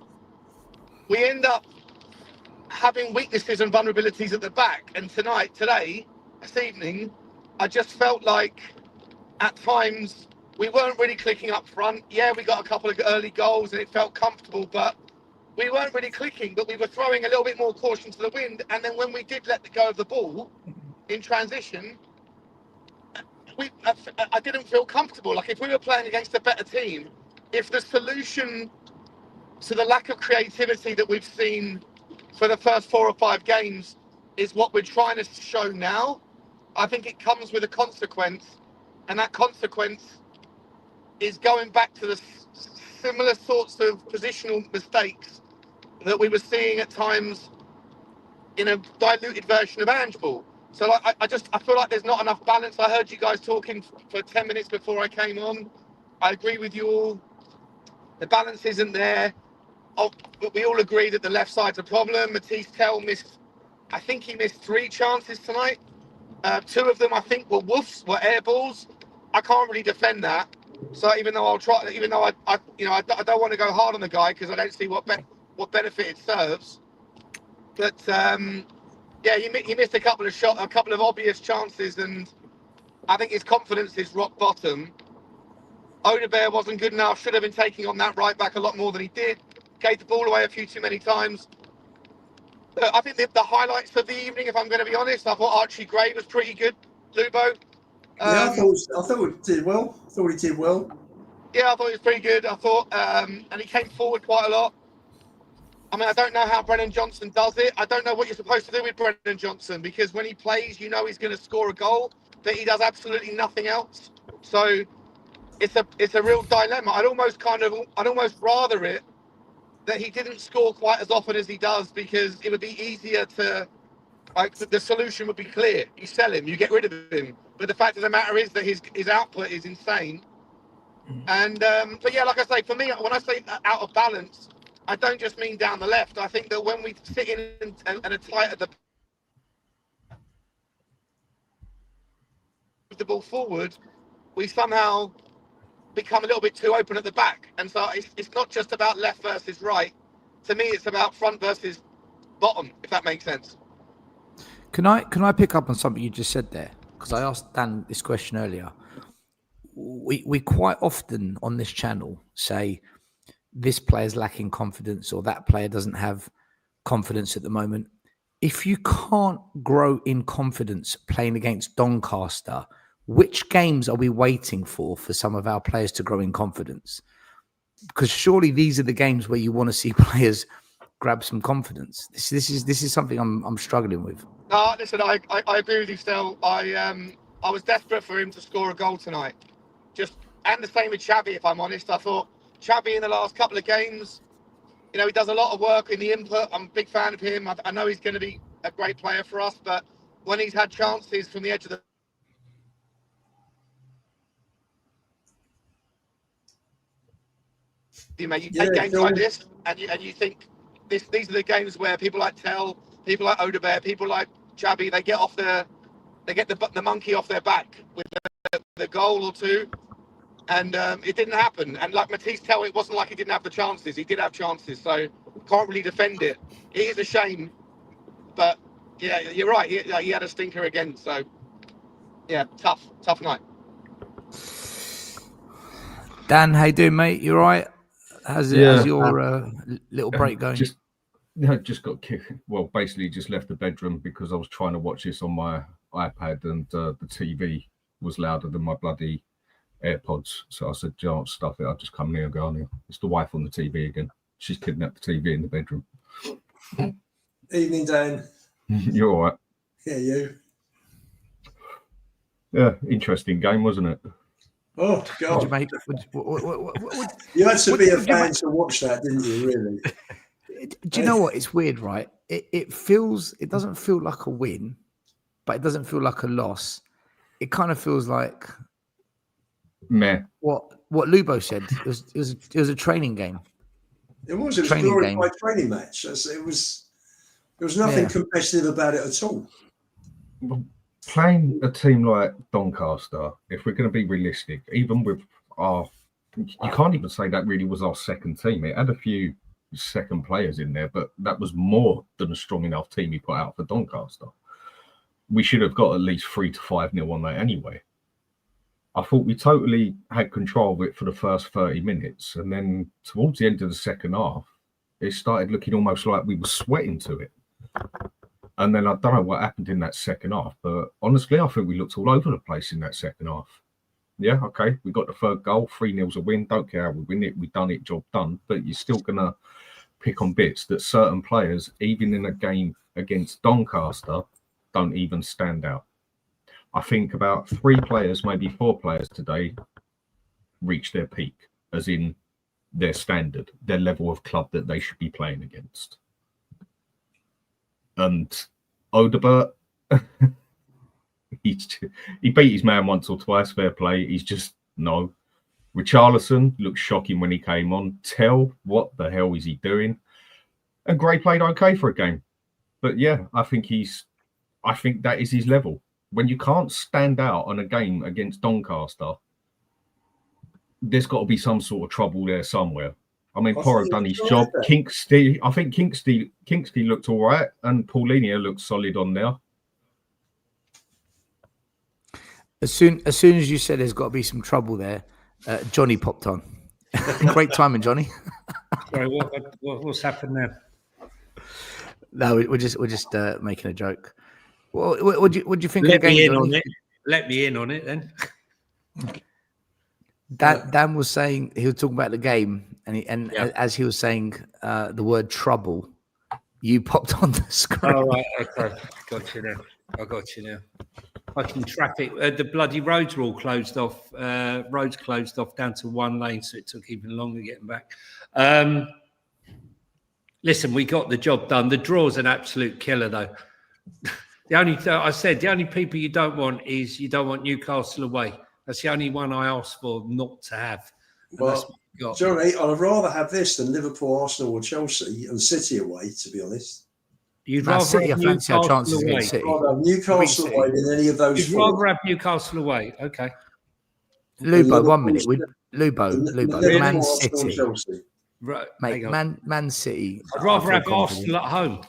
we end up having weaknesses and vulnerabilities at the back. And this evening, I just felt like at times we weren't really clicking up front. Yeah, we got a couple of early goals and it felt comfortable, but we weren't really clicking, but we were throwing a little bit more caution to the wind. And then when we did let go of the ball in transition, I didn't feel comfortable. Like if we were playing against a better team, if the solution to the lack of creativity that we've seen for the first 4 or 5 games is what we're trying to show now, I think it comes with a consequence. And that consequence is going back to the similar sorts of positional mistakes that we were seeing at times in a diluted version of Ange Ball. So I feel like there's not enough balance. I heard you guys talking for 10 minutes before I came on. I agree with you all. The balance isn't there. We all agree that the left side's a problem. Matisse Tell missed 3 chances tonight. 2 of them, I think, were air balls. I can't really defend that. So even though I don't want to go hard on the guy because I don't see what benefit it serves. But yeah, he missed a couple of obvious chances, and I think his confidence is rock bottom. Odebert wasn't good enough. Should have been taking on that right back a lot more than he did. Gave the ball away a few too many times. I think the highlights of the evening, if I'm going to be honest, I thought Archie Gray was pretty good. Lubo. Yeah, I thought he did well. Yeah, I thought he was pretty good. I thought, and he came forward quite a lot. I mean, I don't know how Brennan Johnson does it. I don't know what you're supposed to do with Brennan Johnson because when he plays, he's going to score a goal, but he does absolutely nothing else. So it's a real dilemma. I'd almost rather it that he didn't score quite as often as he does because it would be easier to, the solution would be clear. You sell him, you get rid of him. But the fact of the matter is that his output is insane. And but yeah, like I say, for me, when I say out of balance, I don't just mean down the left. I think that when we sit in and are tight at the ball forward, we somehow become a little bit too open at the back. And so it's not just about left versus right. To me, it's about front versus bottom, if that makes sense. Can I pick up on something you just said there? Because I asked Dan this question earlier. We quite often on this channel say this player's lacking confidence or that player doesn't have confidence at the moment. If you can't grow in confidence playing against Doncaster, which games are we waiting for some of our players to grow in confidence? Because surely these are the games where you want to see players grab some confidence. This is something I'm struggling with. Listen, I agree with you, Stel. I I was desperate for him to score a goal tonight. And the same with Xavi, if I'm honest. I thought Xavi in the last couple of games, you know, he does a lot of work in the input. I'm a big fan of him. I know he's going to be a great player for us, but when he's had chances from the edge of the you make games like this, and you think these are the games where people like Tell, people like Odegaard, people like Xavi, they get the monkey off their back with the goal or two. And it didn't happen. And like Matisse Tell, it wasn't like he didn't have the chances. He did have chances, so can't really defend it. It is a shame, but yeah, you're right. He had a stinker again. So yeah, tough night. Dan, how you doing, mate? You all right? How's your little break going? Just got kicked. Well, basically just left the bedroom because I was trying to watch this on my iPad and the TV was louder than my bloody AirPods. So I said, "Don't stuff it. I'll just come near and go on here." It's the wife on the TV again. She's kidnapped the TV in the bedroom. Evening, Dan. You're all right. Yeah, you. Yeah, interesting game, wasn't it? Oh, God. You had to be a fan to watch that, didn't you, really? Do you know what? It's weird, right? It doesn't feel like a win, but it doesn't feel like a loss. It kind of feels like meh. What Lubo said. It was a training game. It was a glorified training match. There was nothing competitive about it at all. Playing a team like Doncaster, if we're going to be realistic, even with you can't even say that really was our second team. It had a few second players in there, but that was more than a strong enough team he put out for Doncaster. We should have got at least 3 to 5-0 on that anyway. I thought we totally had control of it for the first 30 minutes. And then towards the end of the second half, it started looking almost like we were sweating to it. And then I don't know what happened in that second half, but honestly, I think we looked all over the place in that second half. Yeah, okay, we got the third goal, 3-0's a win. Don't care how we win it, we done it, job done. But you're still going to pick on bits that certain players, even in a game against Doncaster, don't even stand out. I think about 3 players, maybe 4 players today reached their peak, as in their standard, their level of club that they should be playing against. And Odegaard, he beat his man once or twice, fair play. He's just, no. Richarlison looked shocking when he came on. Tell, what the hell is he doing? And Gray played okay for a game. But yeah, I think that is his level. When you can't stand out on a game against Doncaster, there's got to be some sort of trouble there somewhere. I mean, Porro done his job. I think Kingsley looked all right, and Paulinho looked solid on there. As soon as you said there's got to be some trouble there, Johnny popped on. Great timing, Johnny. Sorry, what's happened there? No, we're just making a joke. What do you think of the game? Let me in on it then. Dan was saying, he was talking about the game, and as he was saying the word trouble, you popped on the screen. Oh, right, okay. I got you now. Fucking traffic. The bloody roads were all closed off. Roads closed off down to one lane, so it took even longer getting back. Listen, we got the job done. The draw's an absolute killer, though. The only people you don't want Newcastle away. That's the only one I asked for not to have. Well, Johnny, I'd rather have this than Liverpool, Arsenal, or Chelsea and City away, to be honest. You'd rather City, have I fancy our chances away. against City. I'd rather have Newcastle away than any of those. You'd rather have Newcastle away. Okay. Lubo, 1 minute. Lubo, Man City. Right, mate, Man City. I'd rather have Arsenal at home,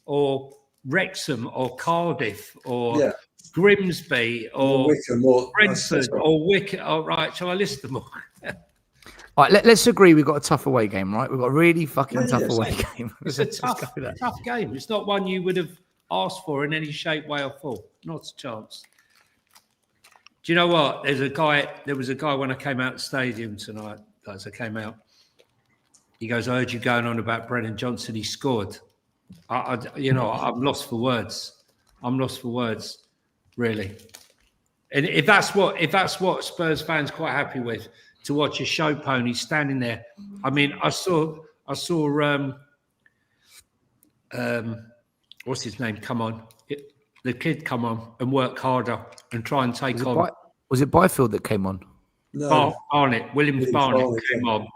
or Wrexham, or Cardiff, or Grimsby, or Wickham, or Brentford, or Wicket. All right, shall I list them all? All right, let's agree we've got a tough away game, right? We've got a really fucking tough away game. It's a tough game. It's not one you would have asked for in any shape, way, or form. Not a chance. Do you know what? There was a guy when I came out of the stadium tonight, as I came out. He goes, I heard you going on about Brennan Johnson. He scored. I'm lost for words. Really. And if that's what Spurs fans quite happy with, to watch a show pony standing there. I mean, I saw what's his name? Come on, the kid come on and work harder and try and take on. Was it Byfield that came on? No, Barnett, Williams Barnett came on.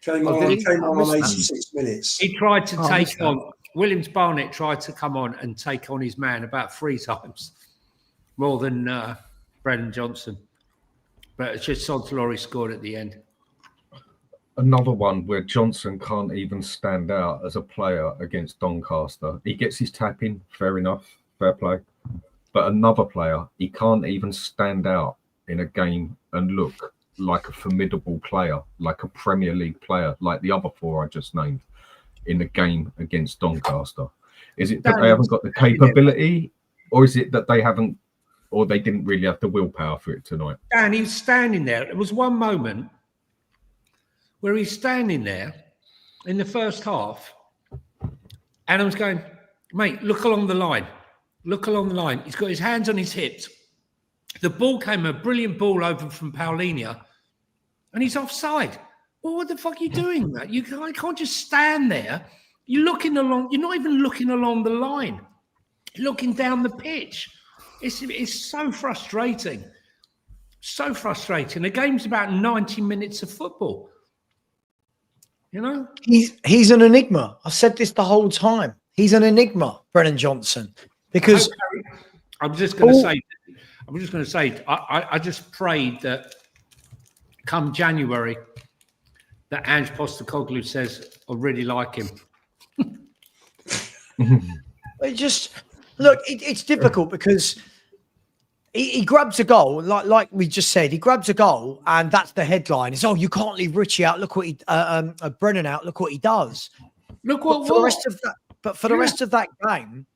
Came on 86 minutes. He tried to take on. Williams Barnett tried to come on and take on his man about 3 times, more than Brennan Johnson. But it's just Sod Laurie scored at the end. Another one where Johnson can't even stand out as a player against Doncaster. He gets his tap in, fair enough, fair play. But another player, he can't even stand out in a game and look like a formidable player, like a Premier League player, like the other 4 I just named in the game against Doncaster. Is it that they haven't got the capability, or is it that they haven't, or they didn't really have the willpower for it tonight? Dan, he was standing there. It was one moment where he's standing there in the first half, and I was going, mate, look along the line. Look along the line. He's got his hands on his hips. The ball came, a brilliant ball over from Paulinho, and he's offside. Well, what the fuck are you doing, mate? You can't just stand there. You're looking along. You're not even looking along the line. You're looking down the pitch. It's so frustrating. So frustrating. The game's about 90 minutes of football. You know? He's an enigma. I've said this the whole time. He's an enigma, Brennan Johnson. Because I'm just going to say, I just prayed that come January, that Ange Postecoglou says, I really like him. It's difficult because he grabs a goal, like we just said, he grabs a goal, and that's the headline. It's, you can't leave Richie out. Look what Brennan out. Look what he does. Look what for the rest of that. But for the rest of that game,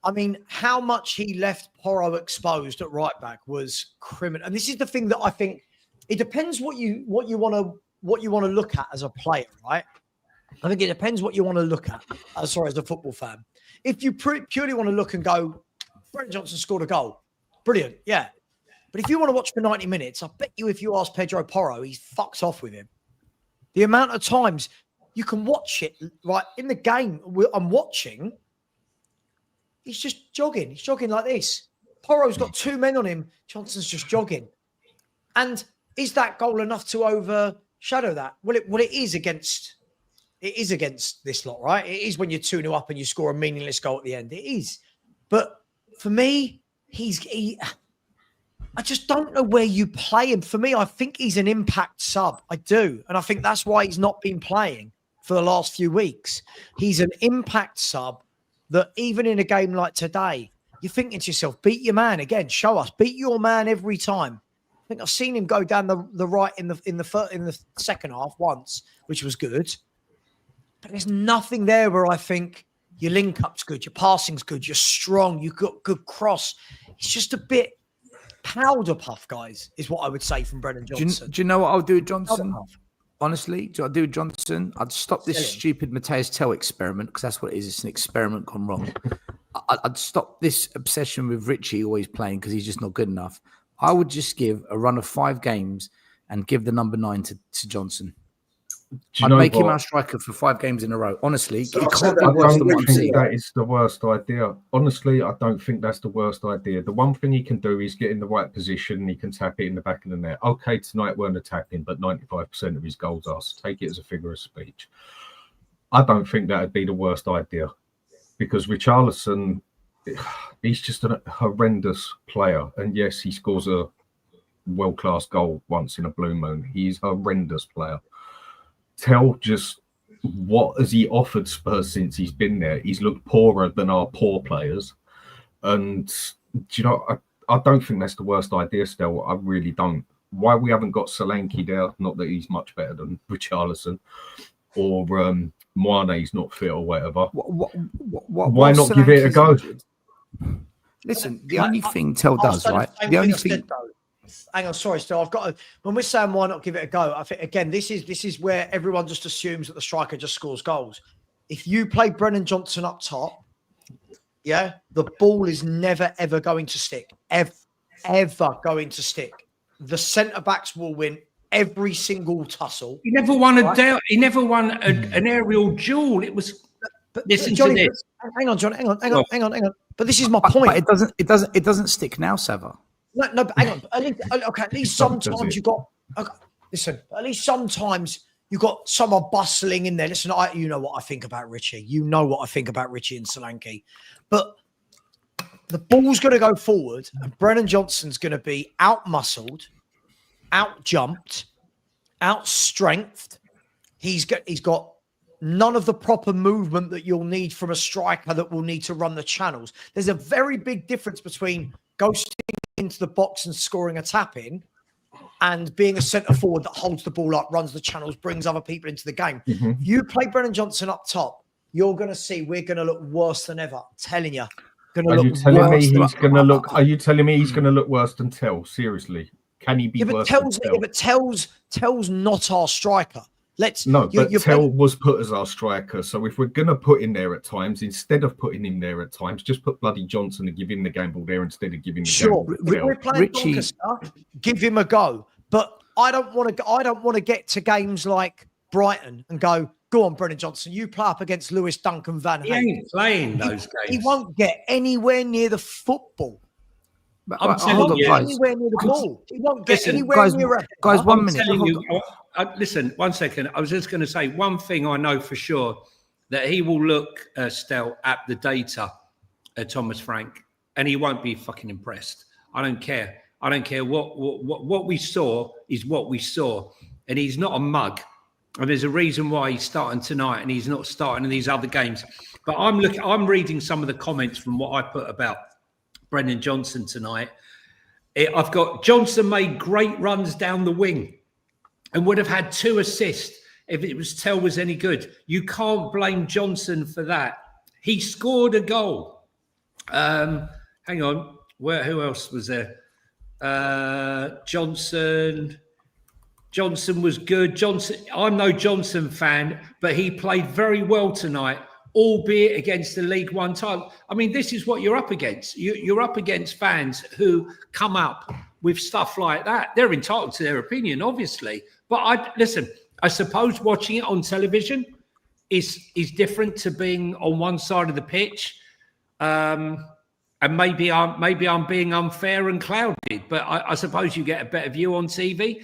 I mean, how much he left Porro exposed at right back was criminal. And this is the thing that I think it depends what you want to look at as a player, right? I think it depends what you want to look at. As a football fan, if you purely want to look and go, Brennan Johnson scored a goal, brilliant, yeah. But if you want to watch for 90 minutes, I bet you if you ask Pedro Porro, he fucks off with him. The amount of times you can watch it, right, in the game I'm watching, he's just jogging. He's jogging like this. Porro's got 2 men on him. Johnson's just jogging. And is that goal enough to overshadow that? Well, it is against this lot, right? It is when you're 2-0 up and you score a meaningless goal at the end. It is. But for me, I just don't know where you play him. For me, I think he's an impact sub. I do. And I think that's why he's not been playing for the last few weeks. He's an impact sub that even in a game like today, you're thinking to yourself, beat your man again. Show us. Beat your man every time. I think I've seen him go down the right in the second half once, which was good. But there's nothing there where I think your link-up's good, your passing's good, you're strong, you've got good cross. It's just a bit powder puff, guys, is what I would say from Brennan Johnson. Do you know what I'll do with Johnson? Honestly, do I do with Johnson? I'd stop this stupid Mateus Tell experiment, because that's what it is. It's an experiment gone wrong. I'd stop this obsession with Richie always playing because he's just not good enough. I would just give a run of 5 games and give the number 9 to Johnson. I'd make him our striker for 5 games in a row. Honestly, it can't be worse than what I'm seeing. That is the worst idea. Honestly, I don't think that's the worst idea. The one thing he can do is get in the right position and he can tap it in the back of the net. Okay, tonight weren't attacking, but 95% of his goals are. So take it as a figure of speech. I don't think that would be the worst idea because Richarlison, he's just a horrendous player. And yes, he scores a world-class goal once in a blue moon. He's a horrendous player. Tell just what has he offered Spurs since he's been there? He's looked poorer than our poor players. And, you know, I don't think that's the worst idea still. I really don't. Why we haven't got Solanke there, not that he's much better than Richarlison, or Mane's not fit or whatever. Why not give it a go? Listen, the only thing Tell does, right? The only thing... Hang on, sorry, still. When we're saying why not give it a go, I think again, this is where everyone just assumes that the striker just scores goals. If you play Brennan Johnson up top, yeah, the ball is never ever going to stick. ever going to stick. The centre backs will win every single tussle. He never won he never won an aerial duel. It was. Listen Johnny, to this. hang on, John. Hang on. But this is my point. But it doesn't stick now, Sava. No, but hang on. At least sometimes you got. Okay, listen, at least sometimes you got someone bustling in there. Listen, you know what I think about Richie. You know what I think about Richie and Solanke. But the ball's going to go forward, and Brennan Johnson's going to be out-muscled, out-jumped, out-strengthed. He's got none of the proper movement that you'll need from a striker that will need to run the channels. There's a very big difference between ghosting into the box and scoring a tap-in and being a centre forward that holds the ball up, runs the channels, brings other people into the game. Mm-hmm. You play Brennan Johnson up top, you're going to see we're going to look worse than ever. I'm telling you. Are you telling me he's going to look? Are you telling me he's going to look worse than Tell? Seriously, can he be worse than Tell? Yeah, but Tell's not our striker. Tell was put as our striker. So if we're going to put him there at times, instead of putting him there at times, just put bloody Johnson and give him the game ball there instead of giving the game ball to Tell. We're playing Doncaster, give him a go. But I don't want to get to games like Brighton and go on, Brennan Johnson, you play up against Lewis Duncan Van Hayden. He ain't playing those games. He won't get anywhere near the football. But I'm telling you, anywhere near the ball. He won't get anywhere near it. Guys, 1 minute. Listen, 1 second. I was just going to say one thing I know for sure, that he will look still at the data, Thomas Frank, and he won't be fucking impressed. I don't care. I don't care what we saw is what we saw, and he's not a mug. And there's a reason why he's starting tonight and he's not starting in these other games. But I'm reading some of the comments from what I put about Brennan Johnson tonight. I've got Johnson made great runs down the wing and would have had 2 assists if it was Tell was any good. You can't blame Johnson for that. He scored a goal. Hang on. Who else was there? Johnson was good. I'm no Johnson fan, but he played very well tonight, albeit against the League One title. I mean, this is what you're up against. You're up against fans who come up with stuff like that. They're entitled to their opinion, obviously. But I suppose watching it on television is different to being on one side of the pitch. And maybe I'm being unfair and clouded, but I suppose you get a better view on TV.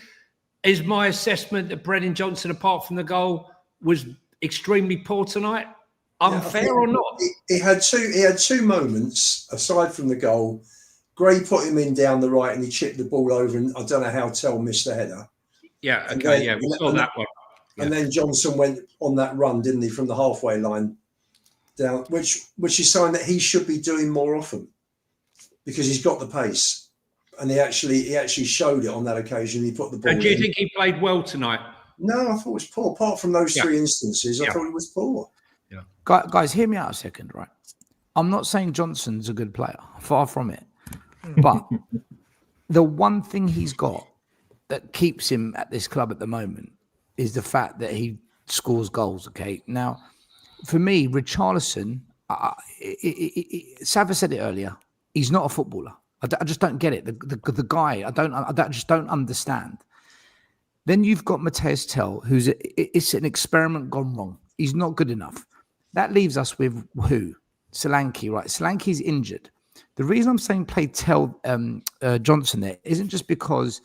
Is my assessment that Brennan Johnson, apart from the goal, was extremely poor tonight? Unfair or not? He had two moments aside from the goal. Gray put him in down the right, and he chipped the ball over, and I don't know how Tell missed the header. Yeah, okay, we saw that one. Yeah. And then Johnson went on that run, didn't he, from the halfway line down, which is something that he should be doing more often because he's got the pace. And he actually showed it on that occasion. He put the ball. And do you think he played well tonight? No, I thought it was poor. Apart from those 3 instances, I thought it was poor. Yeah. Guys, hear me out a second, right? I'm not saying Johnson's a good player. Far from it. But the one thing he's got that keeps him at this club at the moment is the fact that he scores goals, okay? Now, for me, Richarlison, Sava said it earlier, he's not a footballer. I just don't get it. The guy, I just don't understand. Then you've got Matthias Tell, it's an experiment gone wrong. He's not good enough. That leaves us with who? Solanke, right? Solanke's injured. The reason I'm saying play Tell Johnson there isn't just because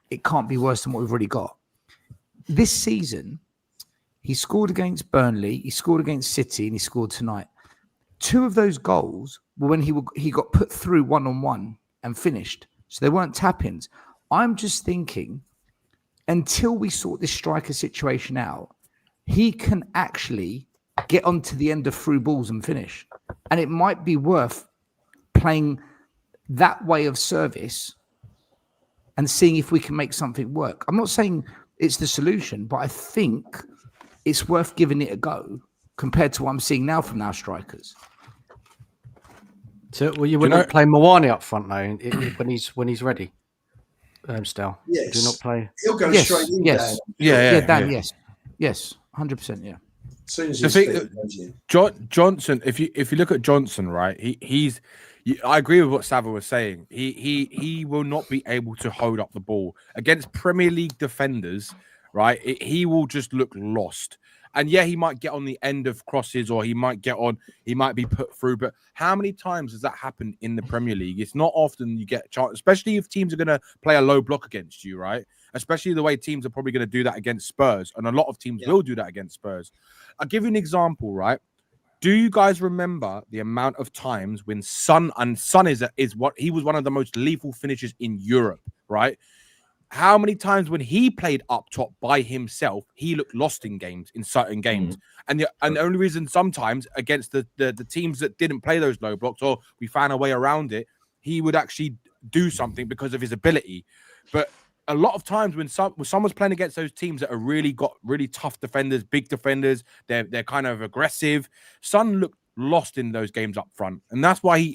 it can't be worse than what we've already got. This season, he scored against Burnley, he scored against City, and he scored tonight. 2 of those goals were when he got put through one-on-one and finished. So they weren't tap-ins. I'm just thinking, until we sort this striker situation out, he can actually get onto the end of through balls and finish. And it might be worth playing that way of service and seeing if we can make something work. I'm not saying it's the solution, but I think it's worth giving it a go compared to what I'm seeing now from our strikers. So, you wouldn't play Mawani up front now when he's ready. Still, yes. Do not play. He'll go straight in. Yes, Dan. Dan. Yes, 100%. Yeah. As soon as Johnson, if you look at Johnson, right, I agree with what Sava was saying. He will not be able to hold up the ball against Premier League defenders, right? He will just look lost. And yeah, he might get on the end of crosses, or he might be put through. But how many times has that happened in the Premier League? It's not often you get a chance, especially if teams are going to play a low block against you, right? Especially the way teams are probably going to do that against Spurs. And a lot of teams will do that against Spurs. I'll give you an example, right? Do you guys remember the amount of times when Son is what he was one of the most lethal finishers in Europe, right? How many times when he played up top by himself, he looked lost in certain games. And the only reason sometimes against the teams that didn't play those low blocks, or we found a way around it, he would actually do something because of his ability. But a lot of times when someone's playing against those teams that are really tough defenders, big defenders, they're kind of aggressive. Son looked lost in those games up front, and that's why he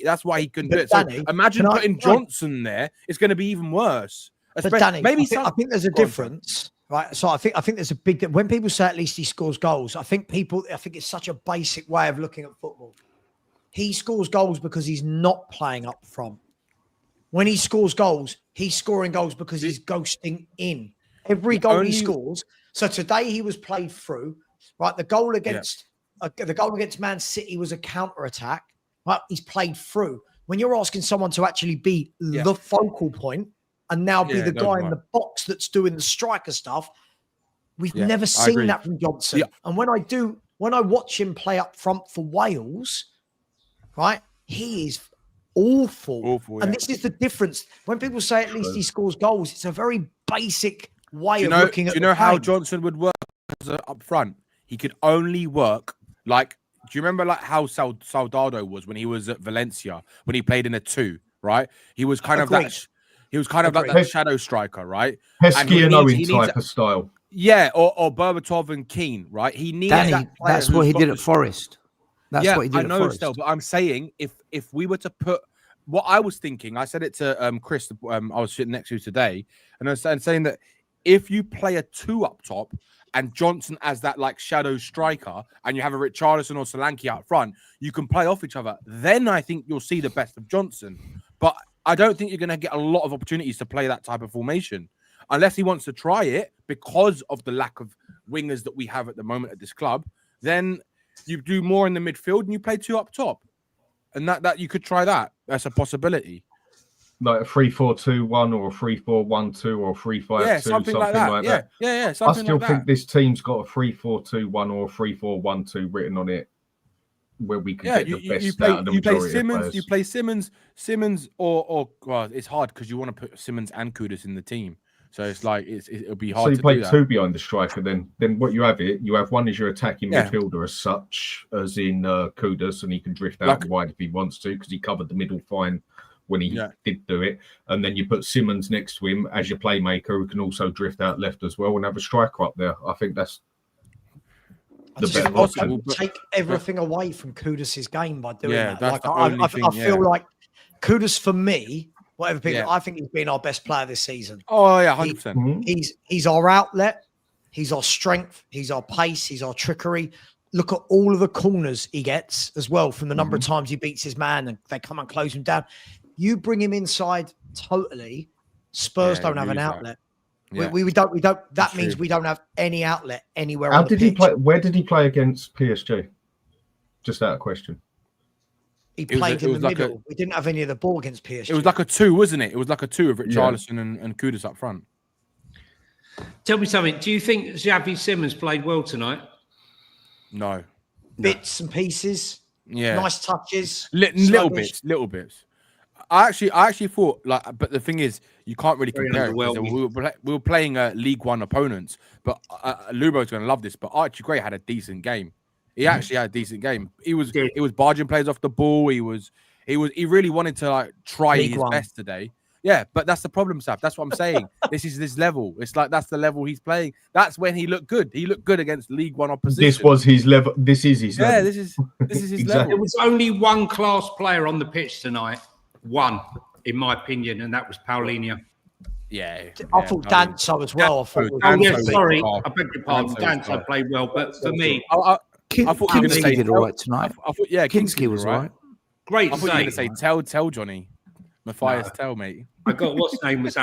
couldn't do it. Danny, so imagine putting Johnson there; it's going to be even worse. But Danny, I think there's a difference, right? So I think there's a big when people say at least he scores goals. I think it's such a basic way of looking at football. He scores goals because he's not playing up front. When he scores goals, he's scoring goals because he's ghosting in. Every goal he scores. So today he was played through. Right, the goal against Man City was a counter-attack. Right, he's played through. When you're asking someone to actually be the focal point and now be the guy in the box that's doing the striker stuff, we've never seen that from Johnson. Yeah. And when I watch him play up front for Wales, right, he is awful. And this is the difference. When people say at least he scores goals, it's a very basic way of looking at it. Do you know how Johnson would work up front? He could only work like, do you remember like how Soldado was when he was at Valencia, when he played in a 2, right? He was kind of that. He was kind of like that shadow striker, right? Pesky and Owen type of style. Yeah, or Berbatov and Keane, right? He needs that. That's what he did at Forest. That's what he did at Forest. Still, but I'm saying if we were to put what I was thinking, I said it to Chris, I was sitting next to today, and I was saying that if you play a 2 up top and Johnson as that like shadow striker, and you have a Richarlison or Solanke out front, you can play off each other. Then I think you'll see the best of Johnson. But I don't think you're going to get a lot of opportunities to play that type of formation unless he wants to try it because of the lack of wingers that we have at the moment at this club. Then you do more in the midfield and you play 2 up top, and that you could try that. That's a possibility. Like a 3-4-2-1 or a 3-4-1-2 or a 3-5-2, something like that. Yeah. I still think this team's got a 3-4-2-1 or a 3-4-1-2 written on it, where we can get the best out of the majority of players. You play Simmons, or well, it's hard because you want to put Simmons and Kudus in the team. So it's like it'll be hard. So you play 2 behind the striker, then what you have one is your attacking midfielder as such, as in Kudus, and he can drift out wide if he wants to because he covered the middle fine when he did do it. And then you put Simmons next to him as your playmaker, who can also drift out left as well, and have a striker up there. I think that's the better option. Take everything away from Kudus' game by doing that. Like, I feel like Kudus, for me, whatever people, I think he's been our best player this season. Oh yeah, 100%. He's our outlet, he's our strength, he's our pace, he's our trickery. Look at all of the corners he gets as well from the number of times he beats his man and they come and close him down. You bring him inside totally. Spurs don't have an outlet. Yeah. We don't. That means we don't have any outlet anywhere. How did he play? Where did he play against PSG? Just out of question. He played in the middle. We didn't have any of the ball against PSG. It was like a 2, wasn't it? It was like a 2 of Richarlison and Kudus up front. Tell me something. Do you think Xavi Simmons played well tonight? No. Bits and pieces. Yeah. Nice touches. Little bits. I actually thought but the thing is, you can't really compare it. We were playing League One opponents, but Lubo's going to love this. But Archie Gray had a decent game. He actually had a decent game. He was barging players off the ball. He really wanted to try his best today. Yeah, but that's the problem, Saf. That's what I'm saying. This is this level. It's like that's the level he's playing. That's when he looked good. He looked good against League One opposition. This was his level. This is his level. Yeah, this is his level. There was only one class player on the pitch tonight. One, in my opinion, and that was Paulinho. Yeah. I thought Danso as well. I beg your pardon. Danso played well, but for me, I thought Kinski did all right tonight. Kinski was all right. Great I thought you were going to save. say tell Johnny. Matthias, tell mate. I got what's name was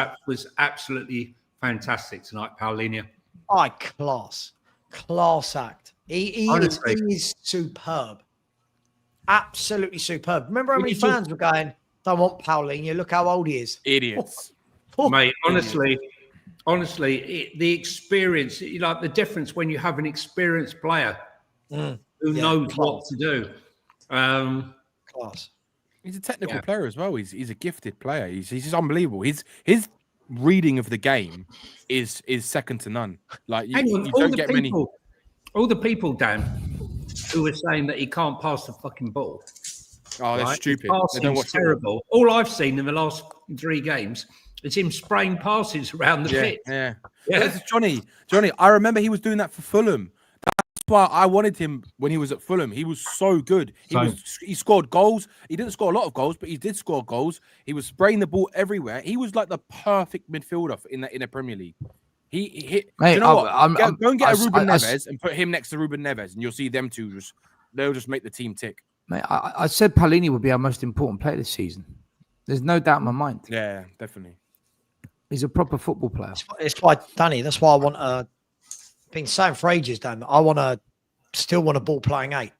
absolutely fantastic tonight, Paulinho. Class act. He is superb. Absolutely superb. Remember how many fans were going, don't want Paulinho, look how old he is. Idiots. Mate, honestly, the experience, like the difference when you have an experienced player who knows what to do. Class. He's a technical player as well. He's a gifted player. He's just unbelievable. His reading of the game is second to none. Like you don't get many. All the people, Dan, who were saying that he can't pass the fucking ball. Oh, they're stupid. They don't watch terrible. All I've seen in the last 3 games is him spraying passes around the pitch. Yeah. Johnny, I remember he was doing that for Fulham. That's why I wanted him when he was at Fulham. He was so good. He scored goals. He didn't score a lot of goals, but he did score goals. He was spraying the ball everywhere. He was like the perfect midfielder in the Premier League. He hit. Mate, you know what? Go and get a Ruben Neves and put him next to Ruben Neves, and you'll see them two they'll just make the team tick. Mate, I said Paulinho would be our most important player this season. There's no doubt in my mind. Yeah, definitely. He's a proper football player. It's why, Danny, that's why I want been saying for ages, Dan, I still want a ball playing 8.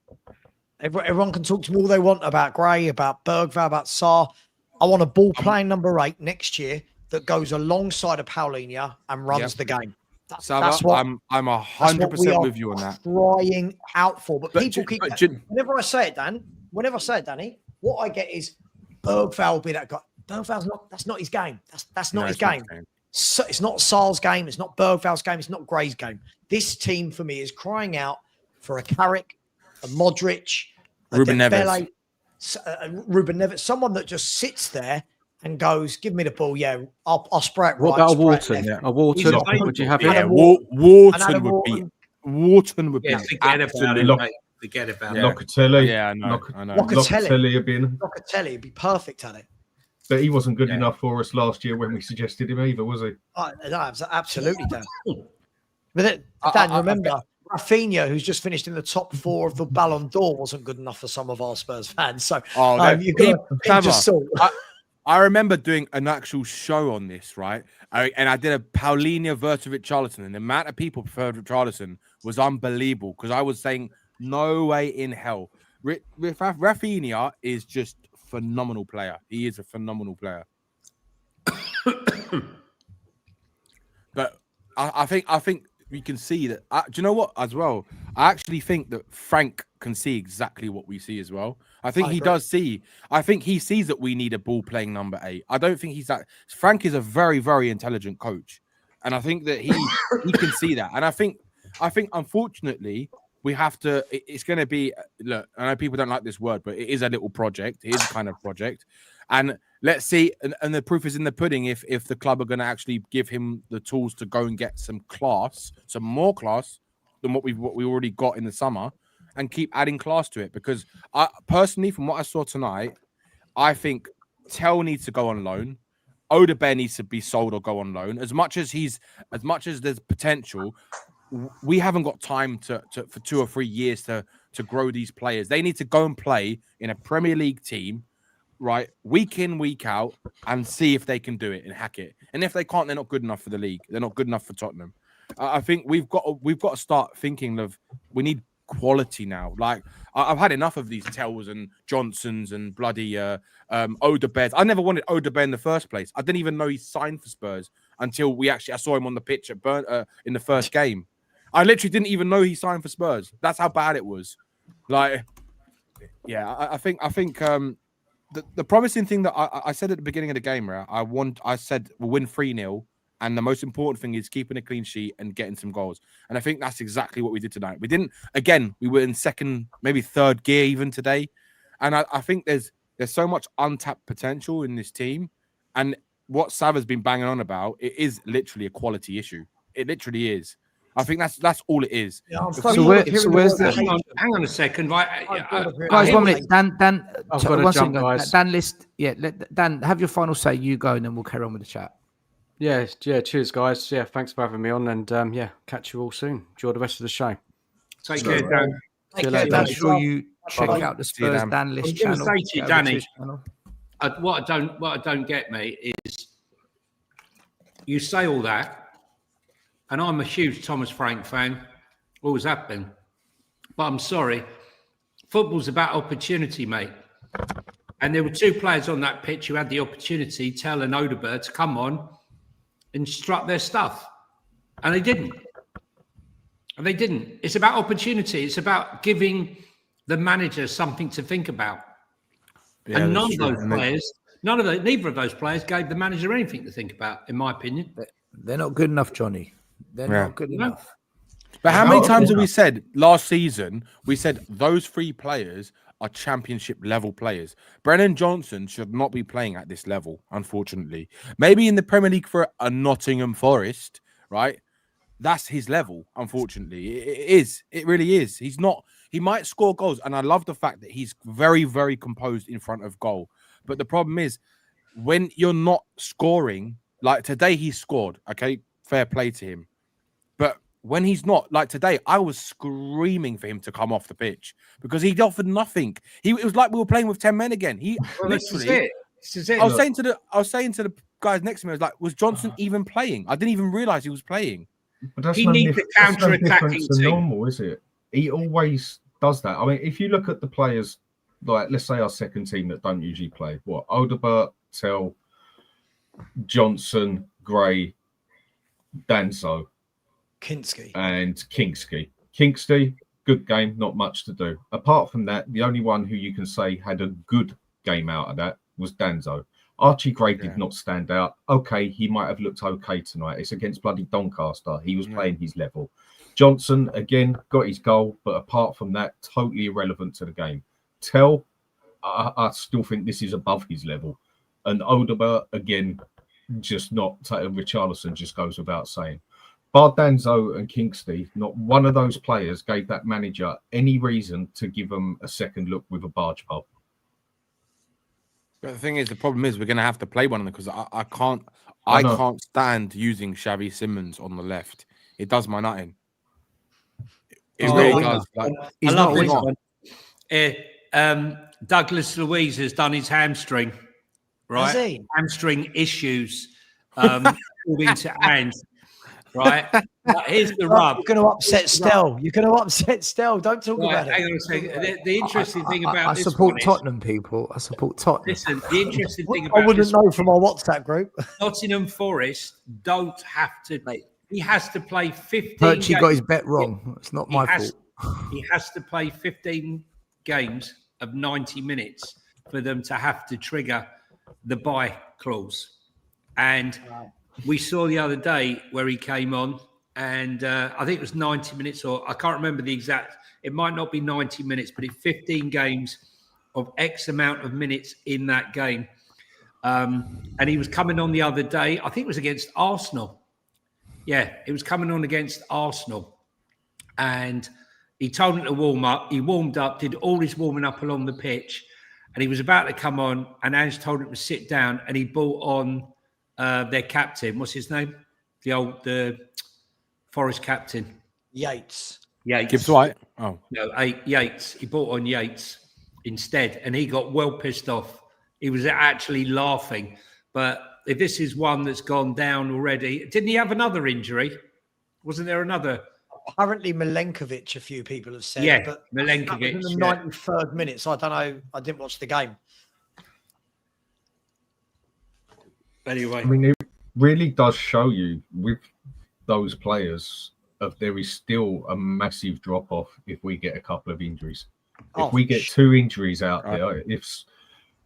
Everyone can talk to me all they want about Gray, about Bergvall, about Sarr. I want a ball playing number 8 next year that goes alongside of Paulinho and runs the game. That's what I'm 100% with you on that. Crying out for, but people keep. Whenever I say it, Dan, Danny, what I get is Bergvall will be that guy. Bergvall's not. That's not his game. That's not his game. So it's not Sarr's game. It's not Bergvall's game. It's not Gray's game. This team for me is crying out for a Carrick, a Modric, a Ruben Dembele, Ruben Neves, someone that just sits there and goes, "Give me the ball. Yeah, I'll spray it right." What about a Wharton? Yeah, a Wharton. Would you have him? Yeah, Wharton would be. Wharton would be. Forget about it. Mate. Forget about it. Locatelli. Yeah, I know. Locatelli would be perfect at it. But he wasn't good enough for us last year when we suggested him either, was he? No, absolutely, Dan. But Dan, remember, Rafinha, who's just finished in the top 4 of the Ballon d'Or, wasn't good enough for some of our Spurs fans. So you've got to I remember doing an actual show on this, right? And I did a Paulinho versus Richarlison, and the amount of people preferred Richarlison was unbelievable because I was saying, no way in hell. Rafinha is just a phenomenal player. He is a phenomenal player. But I think we can see that. Do you know what? As well, I actually think that Frank can see exactly what we see as well. I think he does see. I think he sees that we need a ball playing number 8. I don't think he's that. Frank is a very, very intelligent coach, and I think that he can see that. And I think unfortunately we have to. It's going to be. Look, I know people don't like this word, but it is a little project. It is a kind of project, and let's see. And the proof is in the pudding. If the club are going to actually give him the tools to go and get some more class than what we already got in the summer, and keep adding class to it. Because I personally, from what I saw tonight, I think Tell needs to go on loan. Odebear needs to be sold or go on loan. As much as there's potential, we haven't got time for 2 or 3 years to grow these players. They need to go and play in a Premier League team, right, week in, week out, and see if they can do it and hack it. And if they can't, they're not good enough for the league. They're not good enough for Tottenham. I think we've got to start thinking of we need quality now. Like I've had enough of these Tells and Johnsons and bloody Odebears. I never wanted Odebear in the first place. I didn't even know he signed for Spurs until I saw him on the pitch at in the first game. I literally didn't even know he signed for Spurs. That's how bad it was. Like, yeah, I think the promising thing that I said at the beginning of the game, right? I said we'll win 3-0. And the most important thing is keeping a clean sheet and getting some goals. And I think that's exactly what we did tonight. We were in second, maybe third gear even today. And I think there's so much untapped potential in this team. And what Sav has been banging on about, it is literally a quality issue. It literally is. I think that's all it is. Yeah, so where's the... Hang on a second. Right, guys, 1 minute. Dan, I've got to jump, guys. Dan, Dan, have your final say. You go, and then we'll carry on with the chat. Yeah. Cheers, guys. Yeah, thanks for having me on, and catch you all soon. Enjoy the rest of the show. Take care, Dan. Make sure Check Bye-bye. out the See you, Spurs Dan. Dan I list was going to channel. say to you, Get over Danny, his channel. what I don't get, mate, is you say all that, and I'm a huge Thomas Frank fan, always have been. But I'm sorry, football's about opportunity, mate. And there were two players on that pitch who had the opportunity, Tell and Odegaard, to come on and strut their stuff. And they didn't. It's about opportunity. It's about giving the manager something to think about. Yeah, and that's none true. of those players, neither of those players gave the manager anything to think about, in my opinion. They're not good enough, Johnny. They're not good No. enough. But how many times have we said last season? We said those three players are championship level players. Brennan Johnson should not be playing at this level, unfortunately. Maybe in the Premier League for a Nottingham Forest, right? That's his level, unfortunately. It is. It really is. He's not. He might score goals, and I love the fact that he's very, very composed in front of goal. But the problem is, when you're not scoring, like today he scored, okay? Fair play to him. But when he's not, like today, I was screaming for him to come off the pitch because he offered nothing. It was like we were playing with 10 men again. This is it. I was saying to the guys next to me, I was like, was Johnson even playing? I didn't even realize he was playing. But that's He no needs a that's no counter-attacking different to team. normal, is it? He always does that. I mean, if you look at the players, like let's say our second team that don't usually play, what Odegaard, Tell, Johnson, Gray, Danso, Kinski. and Kingsley. Kingsley, good game, not much to do. Apart from that, the only one who you can say had a good game out of that was Danso. Archie Gray did not stand out. Okay, he might have looked okay tonight. It's against bloody Doncaster. He was playing his level. Johnson, again, got his goal, but apart from that, totally irrelevant to the game. Tell, I still think this is above his level. And Odegaard, again, just not. Richarlison just goes without saying. Bar Danso and Kingsley, not one of those players gave that manager any reason to give them a second look with a barge pole. But the thing is, the problem is we're going to have to play one of them because I can't stand using Xavi Simons on the left. It does my nutting. It really does. Like, I love this one. Douglas Luiz has done his hamstring, right? Has he? Hamstring issues, according to Ange, right? But here's the rub. You're going to upset Stell. You're going to upset Stell. Don't talk about Hang it. on a second. The interesting thing about I this support one is- Tottenham, people. I support Tottenham. Listen, the interesting thing about I wouldn't this know from our WhatsApp group. Nottingham Forest don't have to. He has to play 15 Perchie games. got his bet wrong. It's not my fault. He has to play 15 games of 90 minutes for them to have to trigger the buy clause. And we saw the other day where he came on, and I think it was 90 minutes, or I can't remember the exact. It might not be 90 minutes, but it's 15 games of X amount of minutes in that game. And he was coming on the other day. I think it was against Arsenal. Yeah, it was coming on against Arsenal. And he told him to warm up. He warmed up, did all his warming up along the pitch. And he was about to come on. And Ange told him to sit down. And he brought on their captain. What's his name? The Forest captain. Yates. Gibbs White. Oh, No, Yates. He brought on Yates instead. And he got well pissed off. He was actually laughing. But if this is one that's gone down already, didn't he have another injury? Wasn't there another? Apparently Milenkovic, a few people have said. Yeah, but Milenkovic, that was in the yeah. 93rd minute, so I don't know. I didn't watch the game. Anyway. I mean, it really does show you with those players there is still a massive drop off if we get a couple of injuries. If we get two injuries out there,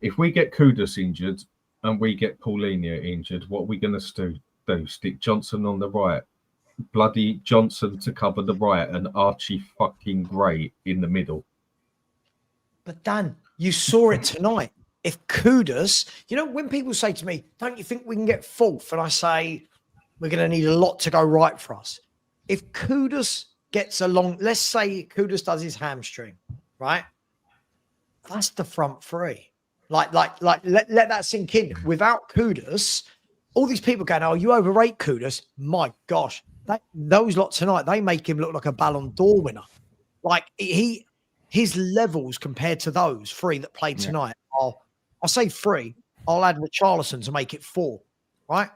if we get Kudus injured and we get Paulinho injured, what are we going to do? Stick Johnson on the right, bloody Johnson to cover the right, and Archie fucking Gray in the middle. But Dan, you saw it tonight. If Kudus, when people say to me, don't you think we can get fourth? And I say, we're going to need a lot to go right for us. If Kudus gets along, let's say Kudus does his hamstring, right? That's the front three. Let that sink in. Without Kudus, all these people going, oh, you overrate Kudus. My gosh, those lot tonight, they make him look like a Ballon d'Or winner. Like his levels compared to those 3 that played tonight are, I'll say 3. I'll add Richarlison to make it 4, right?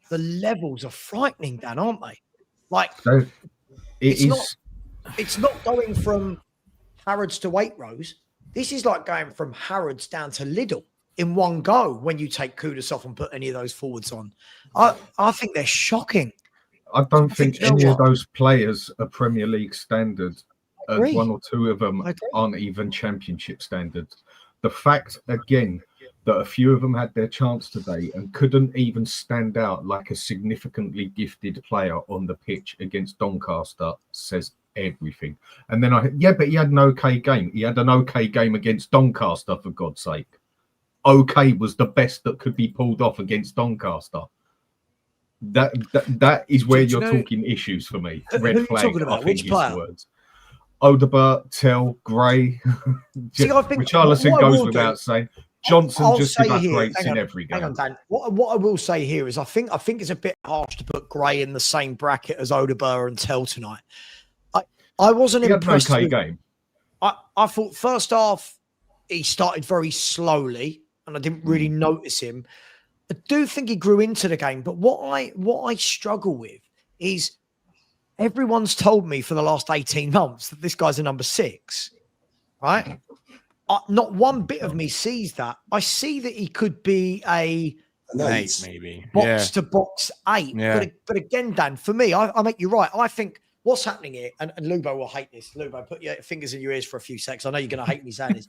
The levels are frightening, Dan, aren't they? Like, So it's not going from Harrods to Waitrose. This is like going from Harrods down to Lidl in one go when you take Kudus off and put any of those forwards on. I think they're shocking. I don't think you know any of what? those players are Premier League standard. agree. 1 or 2 of them I agree. aren't even Championship standard. The fact, again, that a few of them had their chance today and couldn't even stand out like a significantly gifted player on the pitch against Doncaster says everything. And then but he had an okay game. He had an okay game against Doncaster, for God's sake. Okay was the best that could be pulled off against Doncaster. That is where you're talking issues for me. Red flag, talking about? I think Which is player? the words. Odegaard, Tell, Gray. See, I think Richarlison what I goes will without do- saying. Johnson I'll just say here- evaporates hang in on, every game. Hang on, Dan. What I will say here is I think it's a bit harsh to put Gray in the same bracket as Odegaard and Tell tonight. I wasn't He had an impressed okay with, game. I thought first half he started very slowly and I didn't really notice him. I do think he grew into the game, but what I struggle with is everyone's told me for the last 18 months that this guy's a number 6, right? Not one bit of me sees that. I see that he could be a And An that's- 8, maybe. box to box 8. Yeah. But again, Dan, for me, I make you right. I think what's happening here, and Lubo will hate this. Lubo, put your fingers in your ears for a few seconds. I know you're going to hate me saying this.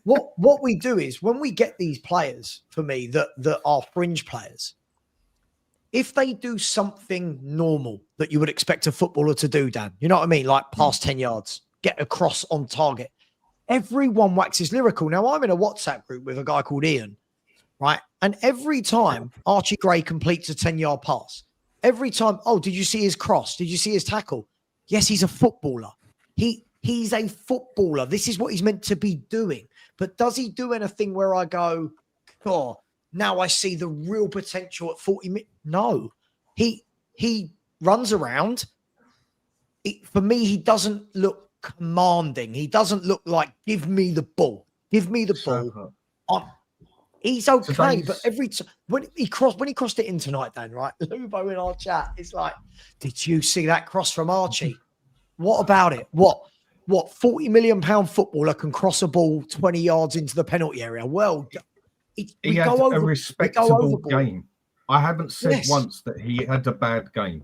What we do is when we get these players, for me, that are fringe players, if they do something normal that you would expect a footballer to do, Dan, you know what I mean? Like past 10 yards, get across on target. Everyone waxes lyrical. Now, I'm in a WhatsApp group with a guy called Ian, right? And every time Archie Gray completes a 10-yard pass, every time, oh, did you see his cross? Did you see his tackle? Yes, he's a footballer. He's a footballer. This is what he's meant to be doing. But does he do anything where I go, oh, now I see the real potential at 40 minutes? No. He runs around. For me, he doesn't look commanding. He doesn't look like, give me the ball. Give me the ball. He's okay, but every time when he crossed it in tonight, Dan, right? Lubo in our chat, it's like, did you see that cross from Archie? What about it? What 40 million pound footballer can cross a ball 20 yards into the penalty area? Well, he had a respectable game. I haven't said once that he had a bad game.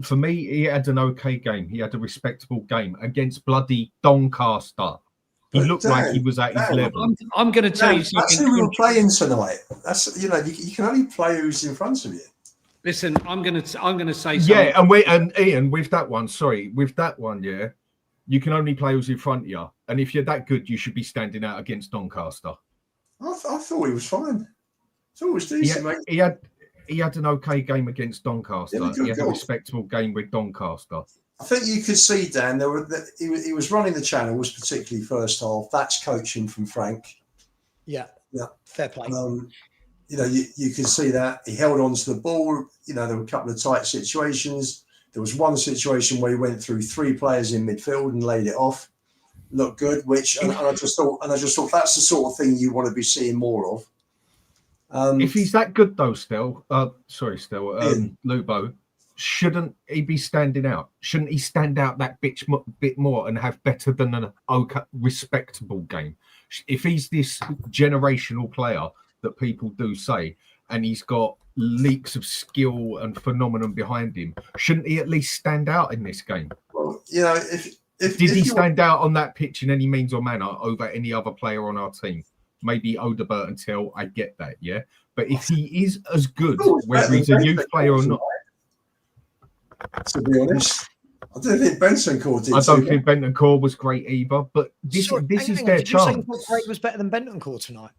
For me, he had an okay game. He had a respectable game against bloody Doncaster. He looked like he was at his level. I'm going to tell you something. That's who we were playing tonight. That's you can only play who's in front of you. Listen, I'm going to say something. Yeah, and Ian, with that one, yeah, you can only play who's in front of you. And if you're that good, you should be standing out against Doncaster. I thought he was fine. I thought it was decent, mate. He had an okay game against Doncaster. He had a respectable game with Doncaster. I think you could see, Dan, he was running the channels, particularly first half. That's coaching from Frank. Yeah. Fair play. You can see that. He held on to the ball. There were a couple of tight situations. There was one situation where he went through 3 players in midfield and laid it off. Looked good, and I just thought that's the sort of thing you want to be seeing more of. If he's that good though, Lubo, shouldn't he be standing out? Shouldn't he stand out that bit more and have better than an respectable game? If he's this generational player that people do say, and he's got leaks of skill and phenomenon behind him, shouldn't he at least stand out in this game? Well, if did he stand out on that pitch in any means or manner over any other player on our team? Maybe Odegaard and Tell, I get that, yeah. But if he is as good, whether he's a youth player or not, to be honest, I don't think Bentancur did. I don't think Bentancur was great either. But this is their chance. You say Gray was better than Bentancur tonight?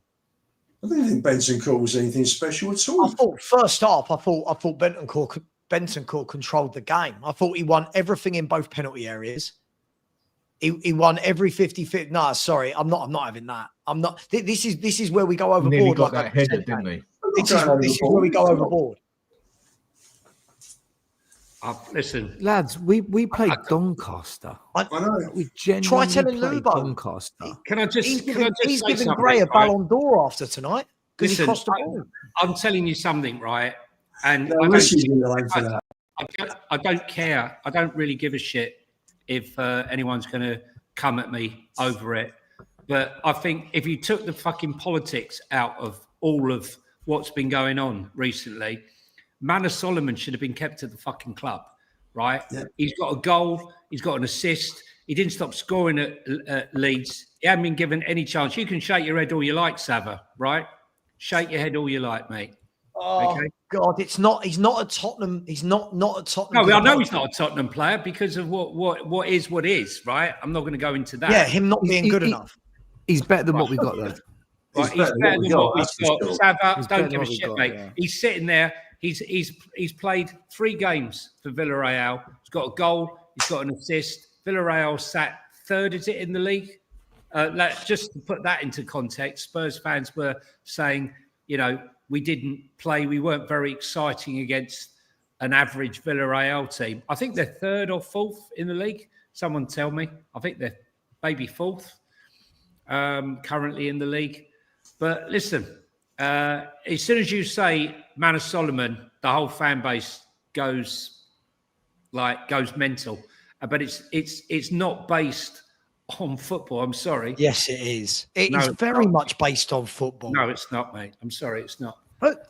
I didn't think Bentancur was anything special at all. I thought first half, I thought Bentancur controlled the game. I thought he won everything in both penalty areas. He won every 50-50. No, sorry, I'm not having that. I'm not. This is where we go overboard. Nearly got that header, didn't he? This is where we go overboard. Listen, Lads, we played Doncaster. I know. We genuinely Try telling played Lubo. Doncaster. can I just He's say giving something? Gray a right? Ballon d'Or after tonight because he Listen, crossed the ball. I'm telling you something, right? And I wish he'd been alive for that. I don't care. I don't really give a shit if anyone's going to come at me over it. But I think if you took the fucking politics out of all of what's been going on recently, Manor Solomon should have been kept at the fucking club, right? Yeah. He's got a goal. He's got an assist. He didn't stop scoring at Leeds. He hasn't been given any chance. You can shake your head all you like, Sava, right? Shake your head all you like, mate. Oh Okay. God, it's not. He's not a Tottenham. He's not a Tottenham. No, I know he's not a Tottenham player because of what is, right? I'm not going to go into that. Yeah, him not being good enough. He's better than what we got there. Right, he's better than what we've got. sure. Sava, He's better don't than give a what we shit, got, mate. yeah. He's sitting there. He's played 3 games for Villarreal. He's got a goal. He's got an assist. Villarreal sat 3rd, is it, in the league? Just to put that into context, Spurs fans were saying, you know, we didn't play. We weren't very exciting against an average Villarreal team. I think they're 3rd or 4th in the league. Someone tell me. I think they're maybe 4th currently in the league. But listen, as soon as you say Manor Solomon, the whole fan base goes mental. But it's not based on football. I'm sorry. Yes, it is. It No, is it's very not. much based on football. No, it's not, mate. I'm sorry, it's not.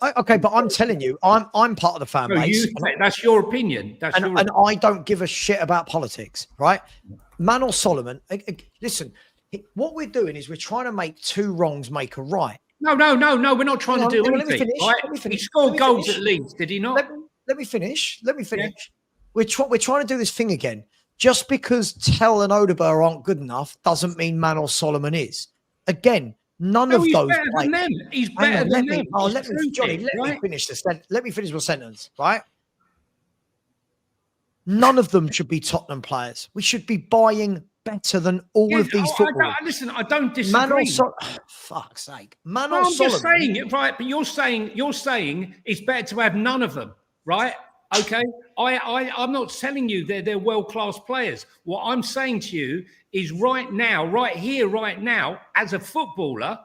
Okay, but I'm telling you, I'm part of the fan No, base. that's your opinion. That's your And I don't give a shit about politics, right? Manor Solomon, listen, what we're doing is we're trying to make 2 wrongs make a right. No. We're not trying to do Let me anything. finish, Right? let me He finish, scored let me goals finish. at Leeds, did he not? Let me finish. Yeah. We're trying to do this thing again. Just because Tell and Odegaard aren't good enough doesn't mean Manor Solomon is. Again, none of He's those. better than them. He's better than them. Johnny, let right? me finish the sentence. Let me finish my sentence, right? None of them should be Tottenham players. We should be buying better than all of these footballers. Listen, I don't disagree. Fuck's sake. Manor No, I'm Solomon. just saying it, right? But you're saying it's better to have none of them, right? Okay. I'm not telling you they're world-class players. What I'm saying to you is right now, right here, right now, as a footballer,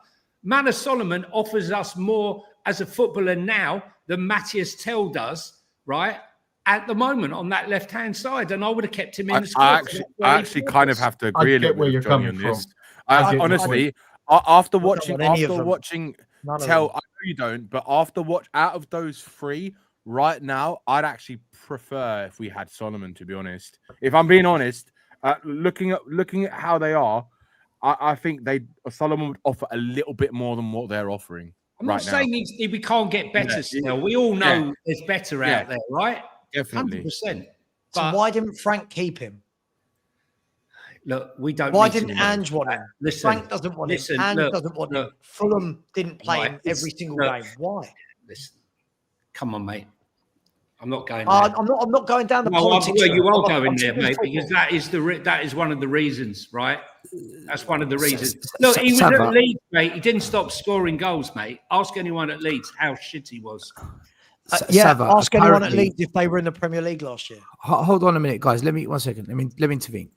Manor Solomon offers us more as a footballer now than Matthias Tell does, right? At the moment on that left-hand side, and I would have kept him in the squad. I actually kind of have to agree I get where you're Johnny coming on this. from. Honestly, after want any of watching them. None of Tell, them. I know you don't, but out of those 3 right now, I'd actually prefer if we had Solomon, to be honest. If I'm being honest, looking at how they are, I think Solomon would offer a little bit more than what they're offering. I'm not saying we can't get better still. We all know there's better out there, right? Definitely. 100%. So why didn't Frank keep him? Look, we don't. Why need to didn't know. Ange want him? Listen, Frank doesn't want him. Ange doesn't want him. Fulham didn't play him every single game. Why? Listen, come on, mate. I'm not going. I'm not going down the politics. Well, you are going I'm there, talking mate, football. because that is one of the reasons, right? That's one of the reasons. Look, Sava. he was at Leeds, mate. He didn't stop scoring goals, mate. Ask anyone at Leeds how shit he was. Sava, ask anyone at apparently- Leeds if they were in the Premier League last year. Hold on a minute, guys. Let me intervene.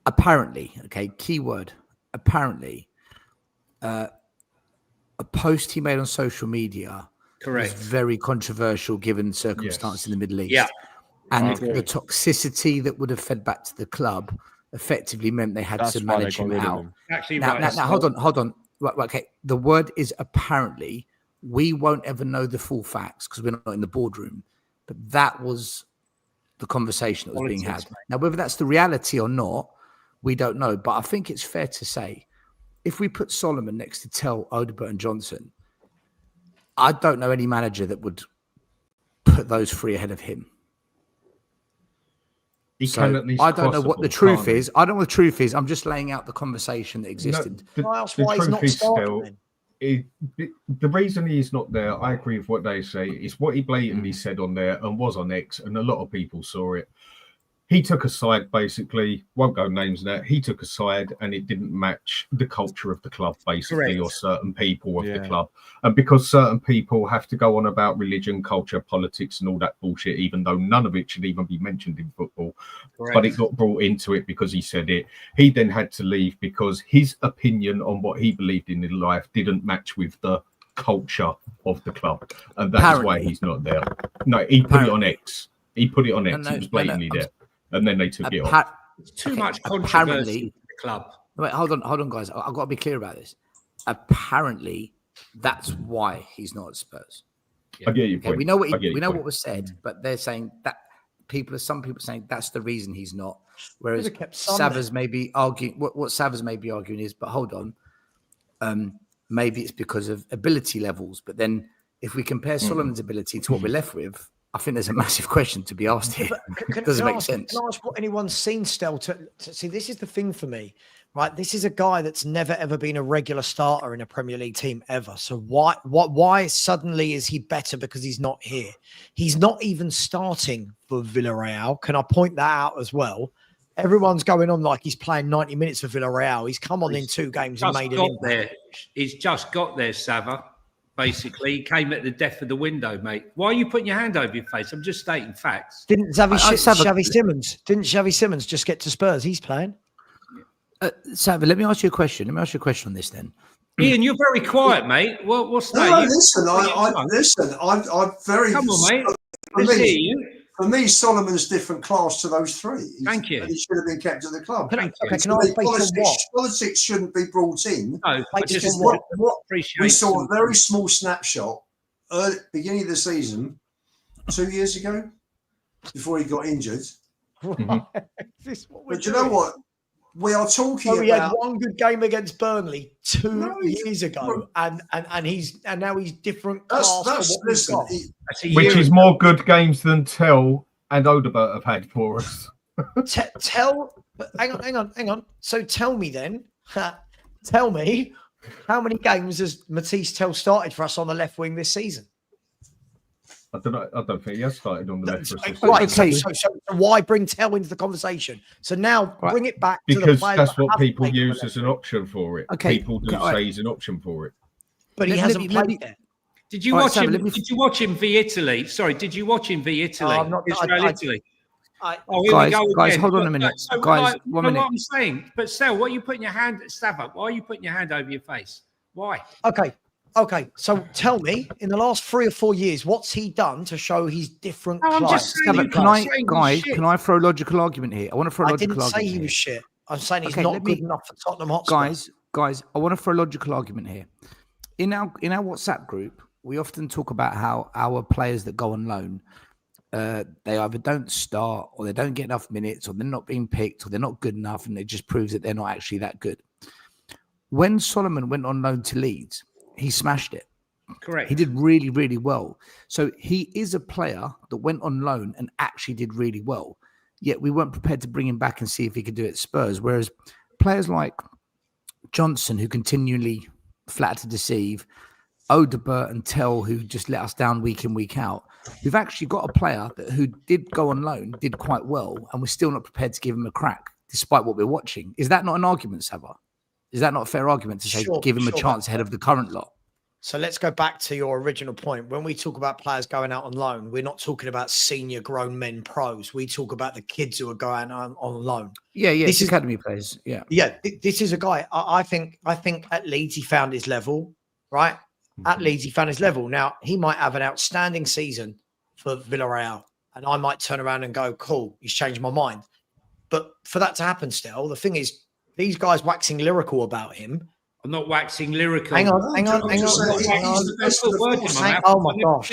Apparently, okay, keyword. Apparently, a post he made on social media Correct. was very controversial given circumstances in the Middle East. Yeah. And agree. the toxicity that would have fed back to the club effectively meant they had to manage him out. Actually, Now, right. hold on. Right, okay, the word is apparently. We won't ever know the full facts because we're not in the boardroom. But that was the conversation that was being had. Now, whether that's the reality or not, we don't know. But I think it's fair to say, if we put Solomon next to Tell, Odegaard and Johnson, I don't know any manager that would put those 3 ahead of him. I don't know what the truth is. I don't know what the truth is. I'm just laying out the conversation that existed. The truth is still, the reason he's not there, I agree with what they say, is what he blatantly said on there and was on X, and a lot of people saw it. he took a side, basically, won't go names now. He took a side and it didn't match the culture of the club, basically, Correct. or certain people of the Yeah. club. And because certain people have to go on about religion, culture, politics, and all that bullshit, even though none of it should even be mentioned in football, but it got brought into it because he said it. He then had to leave because his opinion on what he believed in life didn't match with the culture of the club. And that's why he's not there. No, he put it on X. He put it on X. It was blatantly there. And then they took it off. It's too much controversy in the club. Wait, hold on, guys. I've got to be clear about this. Apparently, that's why he's not at Spurs. I get your Okay, point. we know what was said, but they're saying that some people saying that's the reason he's not. Whereas Savas may be arguing what Savas may be arguing is, but hold on, maybe it's because of ability levels. But then if we compare Solomon's ability to what we're left with, I think there's a massive question to be asked here. Doesn't make sense. Can I ask what anyone's seen still to see? This is the thing for me, right? This is a guy that's never ever been a regular starter in a Premier League team ever. So why suddenly is he better because he's not here? He's not even starting for Villarreal. Can I point that out as well? Everyone's going on like he's playing 90 minutes for Villarreal. He's come on in 2 games and made it there. He's just got there, Sava. Basically, he came at the death of the window, mate. Why are you putting your hand over your face? I'm just stating facts. Didn't Xavi Simmons just get to Spurs? He's playing. Sava, let me ask you a question. On this then. Ian, you're very quiet, mate. What's that? No, listen, I'm very... Come on, mate. For me, Solomon's different class to those 3. Thank you. And he should have been kept at the club. Politics shouldn't be brought in. No, we saw a very small snapshot beginning of the season 2 years ago before he got injured. Right. But you know what? We are talking about. He had one good game against Burnley 2 years ago, and now he's different class. Which is more good games than Tell and Odebert have had for us. Hang on. So tell me then, how many games has Matisse Tell started for us on the left wing this season? I don't think he has started on the left. Right, so why bring Tell into the conversation? So now bring it back to the because players that's what people use as an option for it. Okay, people do say he's an option for it. But he hasn't played there. Did you watch him? Did you watch him v Italy? Sorry, did you watch him v Italy? Italy. Guys, hold on a minute. So, 1 minute. What I'm saying, but still, what are you putting your hand? Stav, why are you putting your hand over your face? Why? Okay, so tell me, in the last 3 or 4 years, what's he done to show he's different? No, I'm just saying, can I throw a logical argument here? I want to throw a logical argument. I didn't say he was shit. I'm saying he's not good enough for Tottenham Hotspur. Guys, I want to throw a logical argument here. In our WhatsApp group, we often talk about how our players that go on loan, they either don't start or they don't get enough minutes or they're not being picked or they're not good enough and it just proves that they're not actually that good. When Solomon went on loan to Leeds, he smashed it. Correct. He did really, really well. So he is a player that went on loan and actually did really well. Yet we weren't prepared to bring him back and see if he could do it at Spurs. Whereas players like Johnson, who continually flat to deceive, Odebert and Tell, who just let us down week in, week out. We've actually got a player who did go on loan, did quite well, and we're still not prepared to give him a crack, despite what we're watching. Is that not an argument, Sava? Is that not a fair argument to say give him a chance ahead of the current lot? So let's go back to your original point. When we talk about players going out on loan, we're not talking about senior grown men pros. We talk about the kids who are going on loan. Yeah. This is academy players. Yeah. This is a guy. I think at Leeds he found his level, right? At Leeds he found his level. Now he might have an outstanding season for Villarreal, and I might turn around and go, "Cool, he's changed my mind." But for that to happen, still, the thing is, these guys waxing lyrical about him. I'm not waxing lyrical. Hang on. Oh my gosh.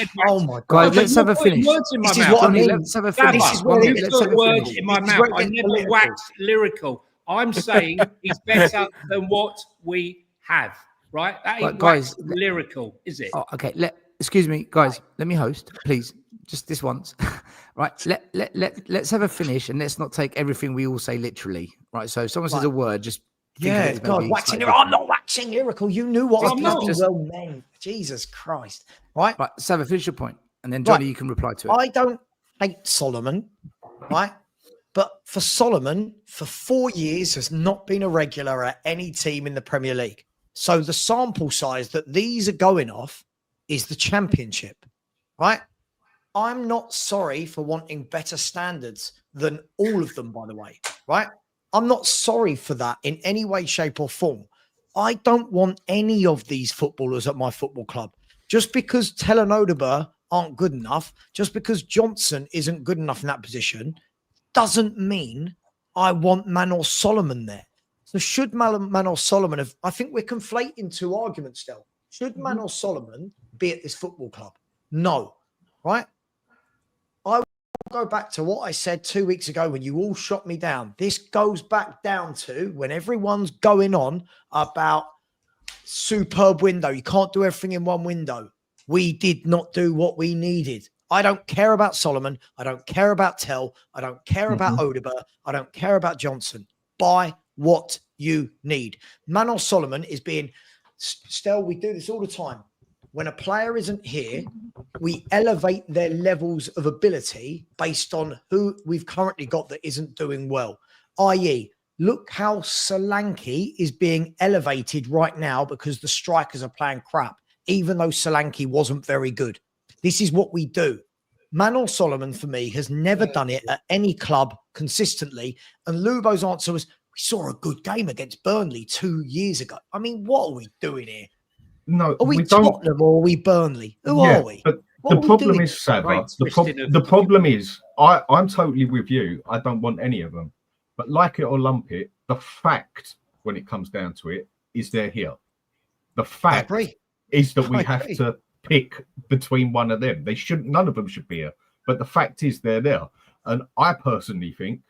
Guys, let's have a finish. This is what I mean. Let's have a finish. Words in my mouth. I never wax lyrical. I'm saying he's better than what we have. Right? That ain't guys lyrical, is it? Oh, okay. Excuse me, guys. Let me host, please. Just this once. Right. Let's have a finish and let's not take everything we all say literally. Right. So if someone says a word, just God, waxing lyrical. I'm not waxing lyrical. You knew what I bloody well meant. Jesus Christ. Right. Sava, finish your point. And then Johnny, you can reply to it. I don't hate Solomon. Right. But for Solomon, for 4 years, has not been a regular at any team in the Premier League. So the sample size that these are going off is the Championship, right? I'm not sorry for wanting better standards than all of them, by the way, right? I'm not sorry for that in any way, shape, or form. I don't want any of these footballers at my football club. Just because Tell and Odegaard aren't good enough, just because Johnson isn't good enough in that position, doesn't mean I want Manor Solomon there. So should Manor Solomon have, I think we're conflating two arguments still. Should Manor Solomon be at this football club? No, right? I will go back to what I said 2 weeks ago when you all shot me down. This goes back down to when everyone's going on about superb window. You can't do everything in one window. We did not do what we needed. I don't care about Solomon. I don't care about Tell. I don't care about Odegaard. I don't care about Johnson. Buy what you need. Manor Solomon is being, Stel, we do this all the time. When a player isn't here, we elevate their levels of ability based on who we've currently got that isn't doing well. I.e., look how Solanke is being elevated right now because the strikers are playing crap, even though Solanke wasn't very good. This is what we do. Manor Solomon, for me, has never done it at any club consistently. And Lubo's answer was, we saw a good game against Burnley 2 years ago. I mean, what are we doing here? No, Are we don't. Tottenham or are we Burnley? Who are we? But What the are we problem doing? is, Sava, Right, the problem is, I'm totally with you. I don't want any of them. But like it or lump it, the fact, when it comes down to it, is they're here. The fact is that we have to pick between one of them. They shouldn't. None of them should be here. But the fact is they're there. And I personally think,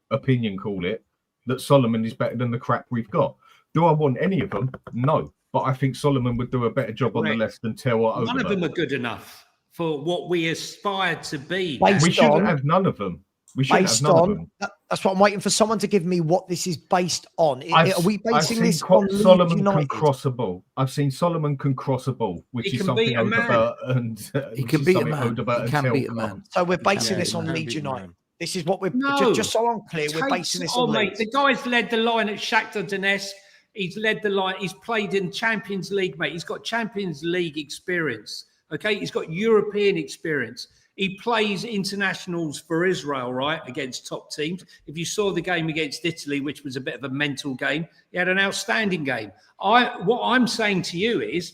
opinion call it, that Solomon is better than the crap we've got. Do I want any of them? No. But I think Solomon would do a better job on the left than Tell or Odegaard. None of them are good enough for what we aspire to be. We shouldn't have none of them. We shouldn't have none of them. That's what I'm waiting for someone to give me what this is based on. Are we basing this on Solomon United? can cross a ball. I've seen Solomon can cross a ball, which is something Odegaard and he can beat a man. He can beat a man. So we're basing this on Leeds United. This is what we're just so I'm clear. We're basing this on Leeds. The guy's led the line at Shakhtar Donetsk. He's led the line. He's played in Champions League, mate. He's got Champions League experience. Okay, he's got European experience. He plays internationals for Israel, right, against top teams. If you saw the game against Italy, which was a bit of a mental game, he had an outstanding game. What I'm saying to you is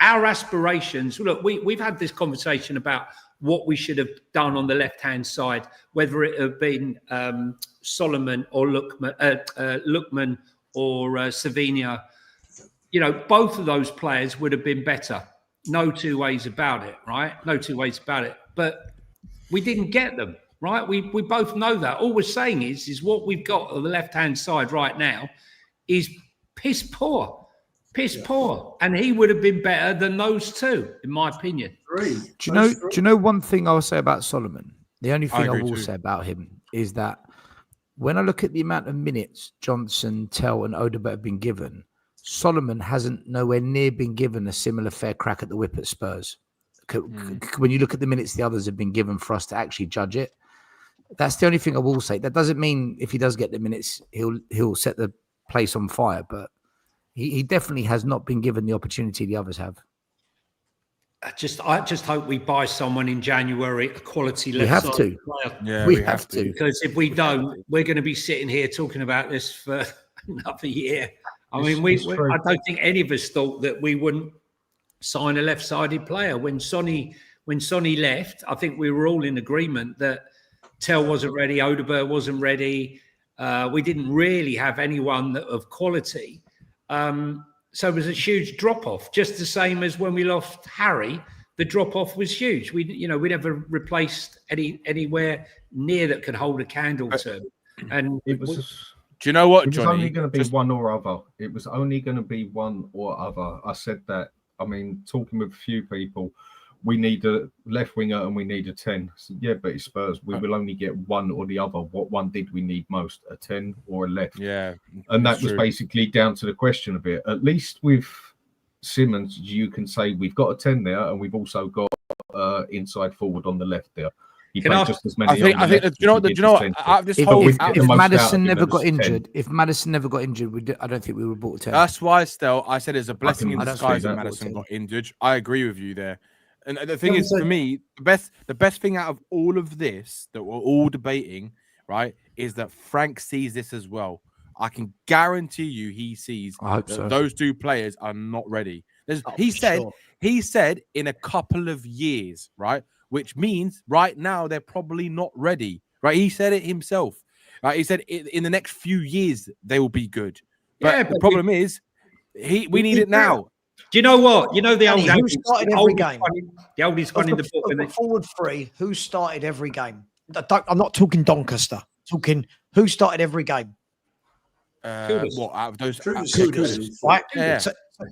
our aspirations. Look, we've had this conversation about what we should have done on the left-hand side, whether it had been Solomon or Lookman or Savinia. You know, both of those players would have been better. No two ways about it, right? No two ways about it. But we didn't get them, right? We both know that. All we're saying is what we've got on the left-hand side right now is piss poor. And he would have been better than those two, in my opinion. Do you know one thing I will say about Solomon? The only thing I will say about him is that when I look at the amount of minutes Johnson, Tell and Odegaard have been given, Solomon hasn't nowhere near been given a similar fair crack at the whip at Spurs. When you look at the minutes the others have been given for us to actually judge it, that's the only thing I will say. That doesn't mean if he does get the minutes, he'll set the place on fire, but he definitely has not been given the opportunity the others have. I just hope we buy someone in January, a quality left We have side to. player. Yeah, we have to. Because if we don't, we're going to be sitting here talking about this for another year. I don't think any of us thought that we wouldn't sign a left-sided player. When Sonny left, I think we were all in agreement that Tell wasn't ready, Odegaard wasn't ready. We didn't really have anyone of quality. So it was a huge drop-off, just the same as when we lost Harry. The drop-off was huge. We never replaced anywhere near that could hold a candle to him. And it was. Do you know what, Johnny? It was only going to be one or other. It was only going to be one or other. I said that. I mean, talking with a few people, we need a left winger and we need a 10. So, yeah, but it's Spurs. We will only get one or the other. What one did we need most? A 10 or a left? Yeah. And that was basically down to the question of it. At least with Simmons, you can say we've got a 10 there and we've also got inside forward on the left there. He Can played I- just as many. I think. on the left Do as you know? he Do did you know? the centre. Out of this If, whole, we if, get out the if of- most out Madison of him never as got 10. injured, if Madison never got injured, I don't think we would have bought 10. that's why, Still, I said it's a blessing can- in I don't disguise see that that. Madison got injured. I agree with you there. And the thing is, for me, the best thing out of all of this that we're all debating, right, is that Frank sees this as well. I can guarantee you he sees I hope that so. those two players are not ready. Oh, He for said sure. he said in a couple of years, right? Which means right now they're probably not ready, right? He said it himself, right? He said in the next few years they will be good. But Yeah, the but problem is, we need it now. Do you know what? You know the Danny, old who adage, started the every oldest game? one- the oldest one in the book. Of And the it's, forward three, who started every game? I'm not talking Doncaster. Talking who started every game, Kudus. What out of those? Kudus, Yeah, Kudus. right? Yeah.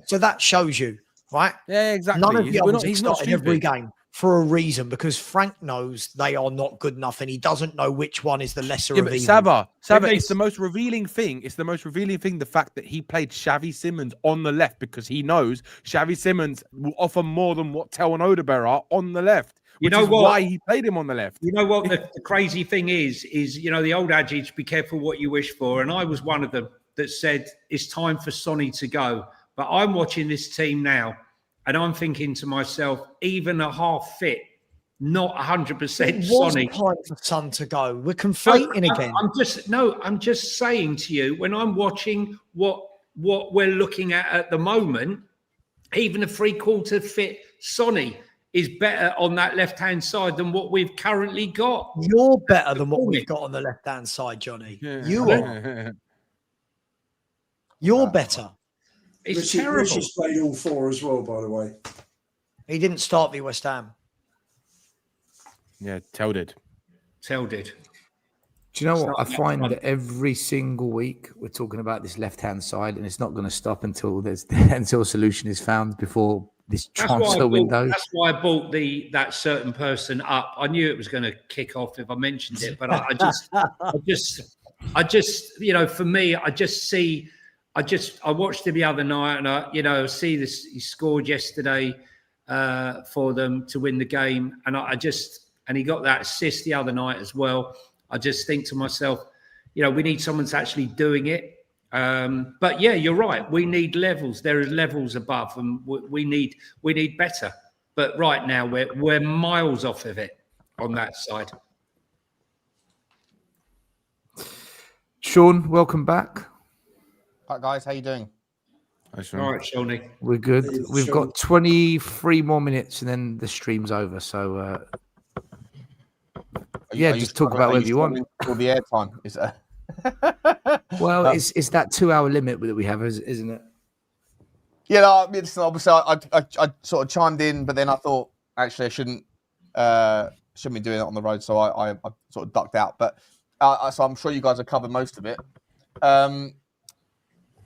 So that shows you, right? Yeah, exactly. None of the We're others not- have he's not started every stupid. game for a reason, because Frank knows they are not good enough, and he doesn't know which one is the lesser Yeah, of but evils. Saba, they- it's the most revealing thing. It's the most revealing thing, the fact that he played Xavi Simons on the left, because he knows Xavi Simons will offer more than what Tel and Odeberg are on the left, You which know is what? why he played him on the left. You know what the crazy thing is the old adage, be careful what you wish for. And I was one of them that said it's time for Sonny to go. But I'm watching this team now and I'm thinking to myself, even a half fit, not 100% It was Sonny. time for Son to go. We're conflating again. I'm just saying to you, when I'm watching what we're looking at the moment, even a 3/4 fit Sonny is better on that left-hand side than what we've currently got. You're better than what we've got on the left-hand side, Johnny. You are. You're better. It's terrible. Richie's played all four as well, by the way. He didn't start v West Ham. Yeah, Tel did. Tell did. Do you know It's what? not I find fun. that every single week we're talking about this left-hand side, and it's not going to stop until until a solution is found before this transfer window. That's why I bought that certain person up. I knew it was going to kick off if I mentioned it, but I just, for me, I watched him the other night, and I see this. He scored yesterday for them to win the game, and and he got that assist the other night as well. I just think to myself, we need someone that's actually doing it. But yeah, you're right. We need levels. There are levels above, and we need better. But right now, we're miles off of it on that side. Sean, welcome back. Right, guys, how you doing? All right, Shawnee. We're good. Hey, We've Sean. got 23 more minutes, and then the stream's over. So Yeah, just talk about whatever you want. All the airtime is. well, it's that 2 hour limit that we have, isn't it? Yeah, no, listen, obviously, I sort of chimed in, but then I thought actually I shouldn't be doing it on the road, so I sort of ducked out. But so I'm sure you guys have covered most of it.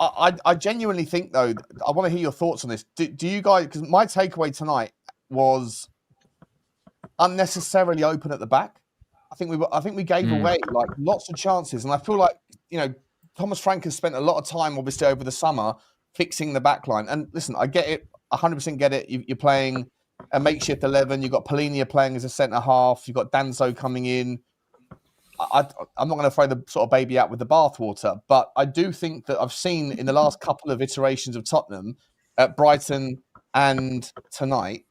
I genuinely think, though, I want to hear your thoughts on this. Do you guys? Because my takeaway tonight was unnecessarily open at the back. I think we gave away like lots of chances, and I feel like Thomas Frank has spent a lot of time, obviously, over the summer fixing the back line. And listen, I get it, 100% get it. You're playing a makeshift 11. You've got Polinia playing as a centre half. You've got Danso coming in. I'm not going to throw the sort of baby out with the bathwater, but I do think that I've seen in the last couple of iterations of Tottenham at Brighton and tonight,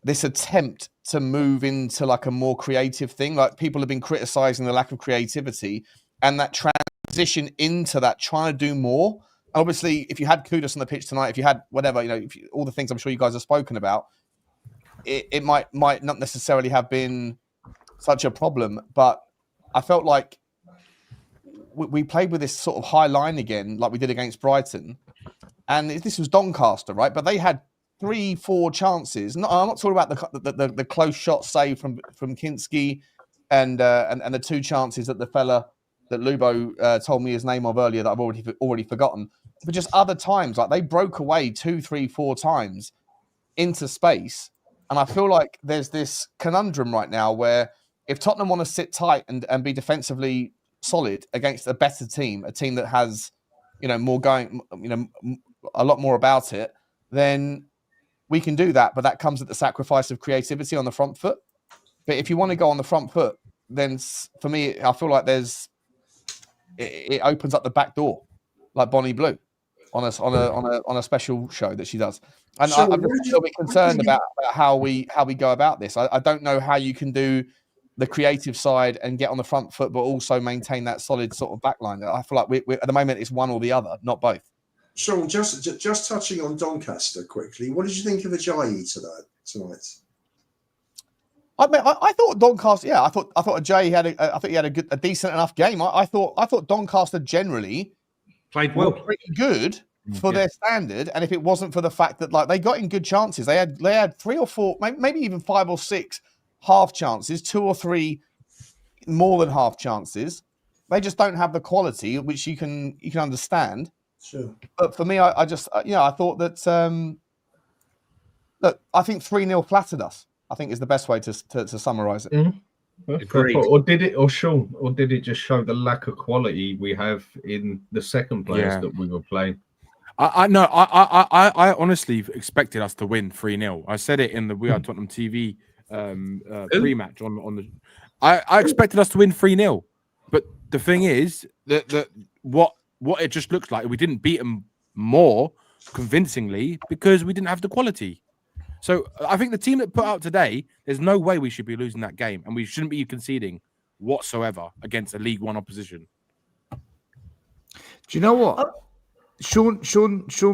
this attempt to move into like a more creative thing. Like people have been criticising the lack of creativity and that transition into that, trying to do more. Obviously, if you had Kudus on the pitch tonight, if you had whatever, all the things I'm sure you guys have spoken about, it might not necessarily have been such a problem. But I felt like we played with this sort of high line again, like we did against Brighton. And this was Doncaster, right? But they had 3-4 chances. No, I'm not talking about the close shot save from Kinski and the 2 chances that the fella that Lubo told me his name of earlier that I've already forgotten. But just other times, like they broke away 2, 3, 4 times into space. And I feel like there's this conundrum right now where if Tottenham want to sit tight and be defensively solid against a better team, a team that has, more going, a lot more about it, then we can do that. But that comes at the sacrifice of creativity on the front foot. But if you want to go on the front foot, then for me, I feel like it opens up the back door, like Bonnie Blue on a special show that she does. And So I'm just a little bit concerned about how we go about this. I don't know how you can do the creative side and get on the front foot, but also maintain that solid sort of back line. I feel like we at the moment it's one or the other, not both. Sean, just touching on Doncaster quickly, what did you think of Ajayi tonight? I thought Doncaster. Yeah, I thought Ajayi had a decent enough game. I thought Doncaster generally played well, pretty good for their standard. And if it wasn't for the fact that like they got in good chances, they had 3 or 4, maybe even 5 or 6 half chances, 2 or 3 more than half chances. They just don't have the quality, which you can understand. Sure. But for me, I just I thought that look, I think 3-0 flattered us. I think is the best way to summarize it. Agreed. Or did it just show the lack of quality we have in the second players that we were playing? I honestly expected us to win 3-0. I said it in the We Are Tottenham TV pre-match on the. I expected us to win 3-0, but the thing is that what it just looks like, we didn't beat them more convincingly because we didn't have the quality. So I think the team that put out today, there's no way we should be losing that game, and we shouldn't be conceding whatsoever against a League One opposition. Do you know what? Sean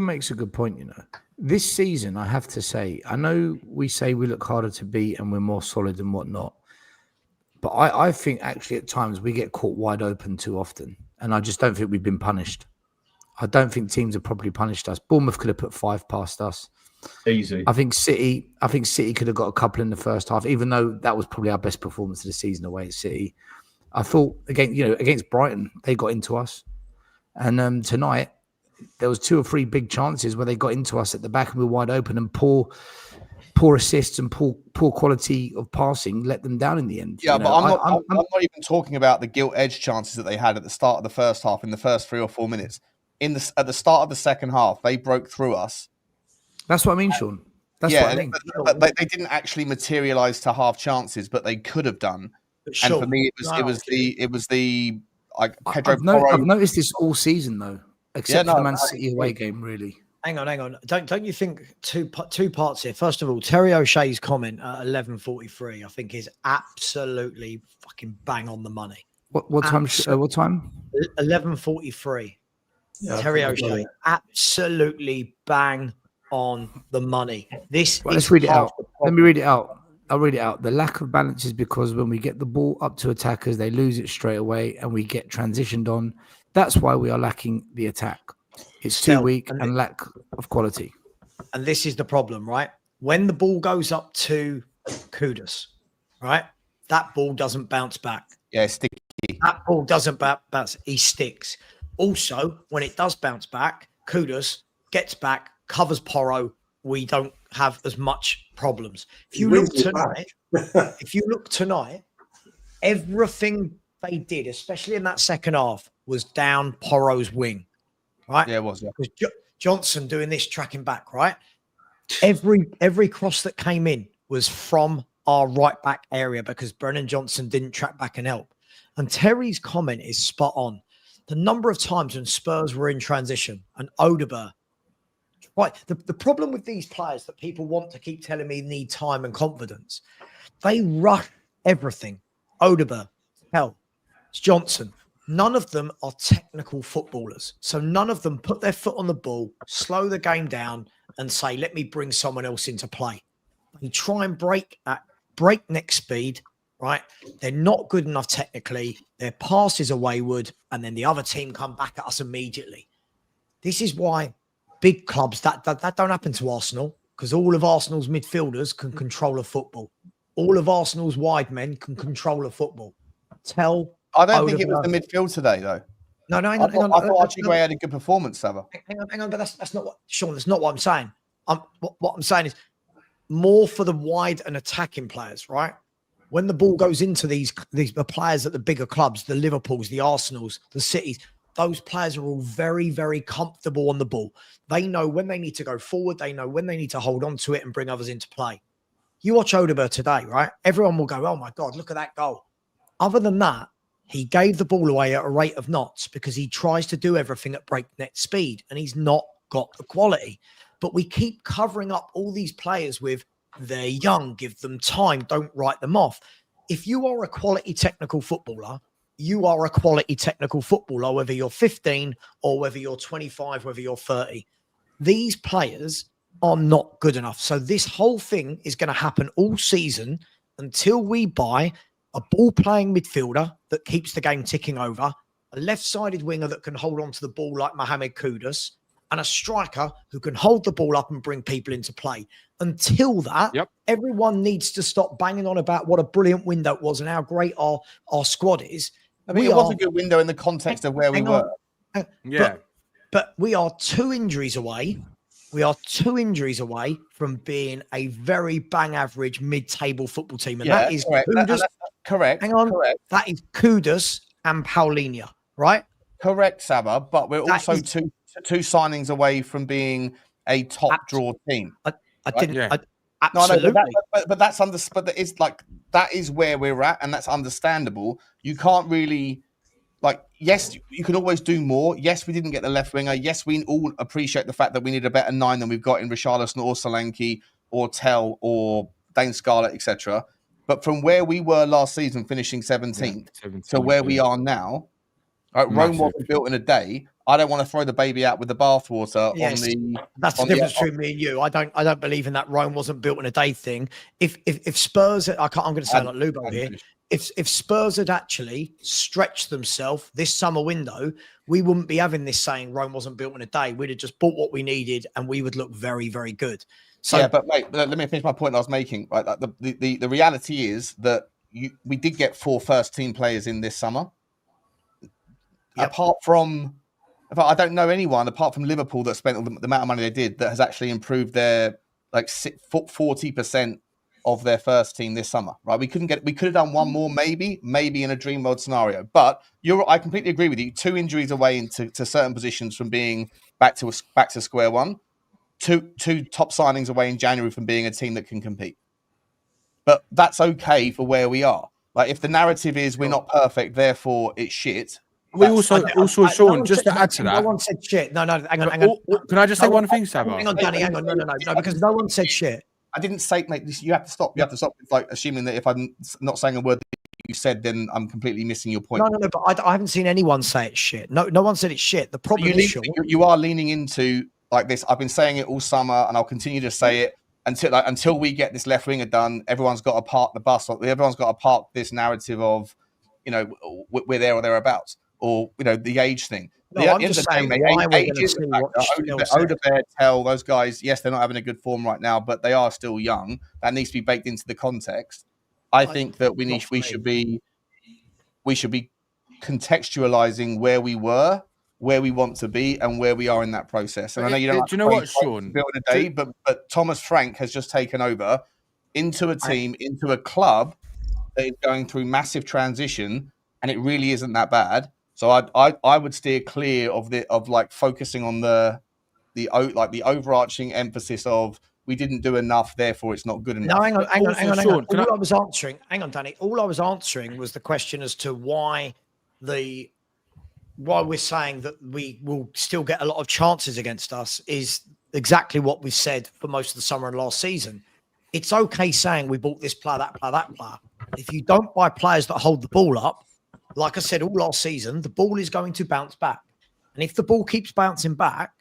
makes a good point. You know, this season, I have to say, I know we say we look harder to beat and we're more solid and whatnot, but I think actually at times we get caught wide open too often, and I just don't think we've been punished. I don't think teams have properly punished us. Bournemouth could have put 5 past us. Easy. I think City could have got a couple in the first half, even though that was probably our best performance of the season away at City. I thought against Brighton, they got into us. And tonight there was 2 or 3 big chances where they got into us at the back and we were wide open, and poor assists and poor quality of passing let them down in the end. Yeah, but I'm not even talking about the gilt edge chances that they had at the start of the first half in the first 3 or 4 minutes. At the start of the second half, they broke through us. That's what I mean, Sean. That's what I mean. But they didn't actually materialize to half chances, but they could have done. And for me, it was the Pedro Porro. I've noticed this all season though, except for the Man City away game. Really. Hang on. Don't you think two parts here? First of all, Terry O'Shea's comment at 11:43, I think, is absolutely fucking bang on the money. What time? What time? 11:43. Yeah, Terry O'Shea, absolutely bang on the money. Let's read it out. Let me read it out. I'll read it out. The lack of balance is because when we get the ball up to attackers, they lose it straight away and we get transitioned on. That's why we are lacking the attack. It's too weak and lack of quality. And this is the problem, right? When the ball goes up to Kudus, right? That ball doesn't bounce back. Yeah, sticky. That ball doesn't bounce. He sticks. Also, when it does bounce back, Kudus gets back, covers Porro. We don't have as much problems. If you look tonight, everything they did, especially in that second half, was down Porro's wing, right? Yeah, it was. Yeah. Because Johnson doing this, tracking back, right? Every cross that came in was from our right back area because Brennan Johnson didn't track back and help. And Terry's comment is spot on. The number of times when Spurs were in transition and Odegaard, right? The problem with these players that people want to keep telling me need time and confidence, they rush everything. Odegaard, it's Johnson. None of them are technical footballers. So none of them put their foot on the ball, slow the game down and say, let me bring someone else into play. They try and break at breakneck speed, right? They're not good enough technically. Their passes are wayward, and then the other team come back at us immediately. This is why big clubs, that don't happen to Arsenal, because all of Arsenal's midfielders can control a football. All of Arsenal's wide men can control a football. I don't think it was the midfield today, though. No, hang on. I thought Archie had a good performance, Sava. Hang on, but that's not what, Sean, that's not what I'm saying. What I'm saying is more for the wide and attacking players, right? When the ball goes into the players at the bigger clubs, the Liverpools, the Arsenals, the Cities, those players are all very, very comfortable on the ball. They know when they need to go forward. They know when they need to hold on to it and bring others into play. You watch Odegaard today, right? Everyone will go, oh my God, look at that goal. Other than that, he gave the ball away at a rate of knots because he tries to do everything at breakneck speed and he's not got the quality. But we keep covering up all these players with they're young, give them time, don't write them off. If you are a quality technical footballer, you are a quality technical footballer, whether you're 15 or whether you're 25, whether you're 30. These players are not good enough. So this whole thing is going to happen all season until we buy a ball-playing midfielder that keeps the game ticking over, a left-sided winger that can hold on to the ball like Mohamed Kudus, and a striker who can hold the ball up and bring people into play. Until that, everyone needs to stop banging on about what a brilliant window it was and how great our squad is. I mean, it was a good window in the context of where we were. But we are 2 injuries away. We are 2 injuries away from being a very bang average mid-table football team. And that is correct. Kudus. Correct. Hang on. Correct. That is Kudus and Paulinho, right? Correct, Saba. But we're also two signings away from being a top draw team. Absolutely. But that's but it's like that is where we're at, and that's understandable. You can't really yes, you can always do more. Yes, we didn't get the left winger. Yes, we all appreciate the fact that we need a better 9 than we've got in Richarlison or Solanke or Tell or Dane Scarlett, etc. But from where we were last season, finishing 17th, to where we are now, Rome wasn't built in a day. I don't want to throw the baby out with the bathwater. That's the difference between me and you. I don't believe in that Rome wasn't built in a day thing. If Spurs, I'm going to sound like Lubo here. If Spurs had actually stretched themselves this summer window, we wouldn't be having this saying Rome wasn't built in a day. We'd have just bought what we needed and we would look very, very good. So, but mate, let me finish my point I was making. Right, the reality is that we did get 4 first-team players in this summer. Apart from, I don't know anyone apart from Liverpool that spent the amount of money they did that has actually improved their 40% of their first team this summer. Right, we could have done one more, maybe in a dream world scenario. But I completely agree with you. 2 injuries away into certain positions from being back to square one. Two top signings away in January from being a team that can compete. But that's okay for where we are. Like if the narrative is we're not perfect, therefore it's shit. We also, Sean, just to add to that. No one said shit. No, hang on. Can I just say one thing, Saba? Hang on, Danny, hang on. No, because no one said shit. I didn't say, mate, you have to stop. You have to stop assuming that if I'm not saying a word that you said, then I'm completely missing your point. No, but I haven't seen anyone say it's shit. No one said it's shit. The problem is, you are leaning into this. I've been saying it all summer, and I'll continue to say it until we get this left winger done. Everyone's got to park the bus. Everyone's got to park this narrative of, we're there or thereabouts, or the age thing. No, I'm just saying, Odegaard, Tell, those guys, yes, they're not having a good form right now, but they are still young. That needs to be baked into the context. I think that we should be contextualizing where we were, where we want to be, and where we are in that process. And I know you don't. Do you know what, Sean? Build a day, but Thomas Frank has just taken over into a team, into a club that is going through massive transition, and it really isn't that bad. So I would steer clear of focusing on the overarching emphasis of we didn't do enough, therefore it's not good enough. No, hang on. All I was answering, hang on, Danny. All I was answering was the question as to why we're saying that we will still get a lot of chances against us is exactly what we said for most of the summer and last season. It's okay saying we bought this player, that player, that player. If you don't buy players that hold the ball up, like I said all last season, the ball is going to bounce back. And if the ball keeps bouncing back,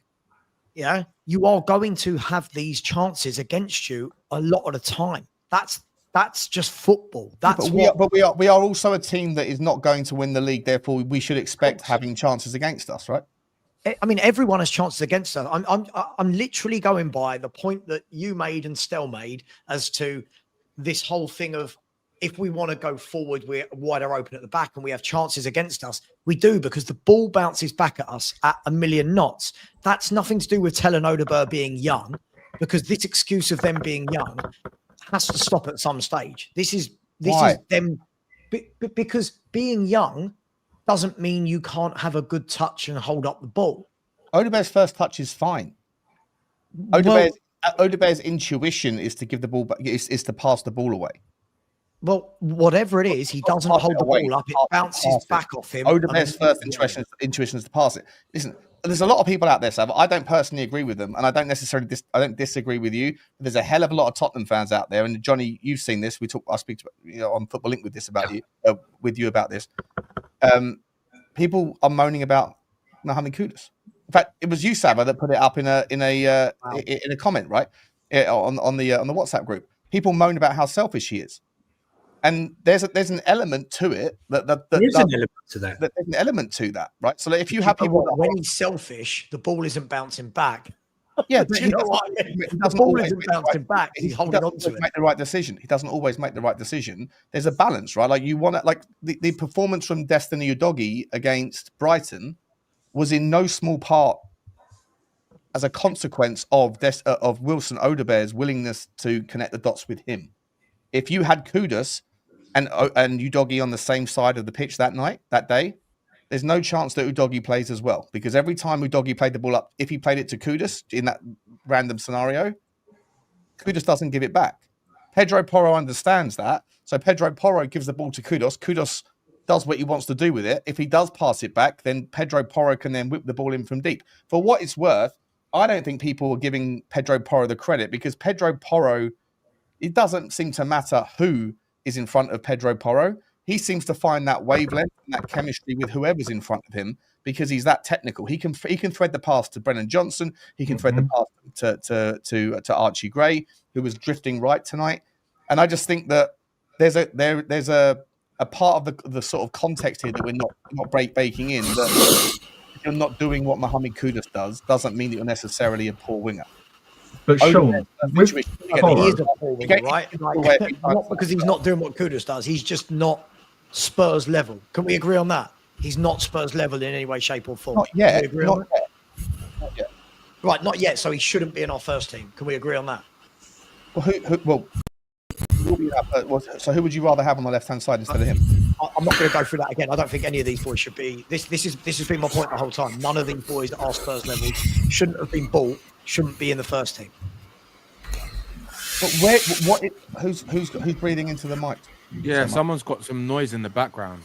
you are going to have these chances against you a lot of the time. That's just football. We are also a team that is not going to win the league. Therefore, we should expect having chances against us, right? I mean, everyone has chances against us. I'm literally going by the point that you made and Stell made as to this whole thing of if we want to go forward, we're wider open at the back and we have chances against us. We do, because the ball bounces back at us at a million knots. That's nothing to do with Tell and Odegaard being young, because this excuse of them being young has to stop at some stage. This is them, because being young doesn't mean you can't have a good touch and hold up the ball. Odegaard's first touch is fine. Odegaard Odebear's intuition is to give the ball back, is to pass the ball away. Well, whatever it is, he doesn't hold the ball up. It bounces back off him. Odebear's first intuition is to pass it. Listen, there's a lot of people out there, Sav. I don't personally agree with them, and I don't necessarily disagree with you. But there's a hell of a lot of Tottenham fans out there, and Johnny, you've seen this. I speak to on Football Link with this about you, with you about this. People are moaning about Mohamed Kudus. In fact, it was you, Sava, that put it up in a comment, right, on the WhatsApp group. People moan about how selfish he is. And there's an element to it there's an element to that. There's an element to that, right? So if you have people when he's selfish, the ball isn't bouncing back. Yeah, you know what? The ball isn't bouncing back. He's holding on to it. Make the right decision. He doesn't always make the right decision. There's a balance, right? Like you want to, like the performance from Destiny Udogie against Brighton was in no small part as a consequence of Wilson Odebear's willingness to connect the dots with him. If you had Kudus and Udogie on the same side of the pitch that day, there's no chance that Udogie plays as well, because every time Udogie played the ball up, if he played it to Kudus in that random scenario, Kudus doesn't give it back. Pedro Porro understands that, so Pedro Porro gives the ball to Kudus. Kudus does what he wants to do with it. If he does pass it back, then Pedro Porro can then whip the ball in from deep. For what it's worth, I don't think people are giving Pedro Porro the credit, because Pedro Porro, it doesn't seem to matter who is in front of Pedro Porro. He seems to find that wavelength and that chemistry with whoever's in front of him, because he's that technical. He can thread the pass to Brennan Johnson. He can thread the pass to Archie Gray, who was drifting right tonight. And I just think that there's a part of the sort of context here that we're not baking in, that if you're not doing what Mohamed Kudus doesn't mean that you're necessarily a poor winger. But Sean, he is a poor winger, right? Not because he's not doing what Kudus does. He's just not Spurs level. Can we agree on that? He's not Spurs level in any way, shape, or form. Not yet. Not yet. Right, not yet. So he shouldn't be in our first team. Can we agree on that? Well, so who would you rather have on the left-hand side instead of him? I'm not going to go through that again. I don't think any of these boys should be. This has been my point the whole time. None of these boys at our Spurs level shouldn't have been bought. Shouldn't be in the first team. But who's breathing into the mic? Yeah, someone's got some noise in the background.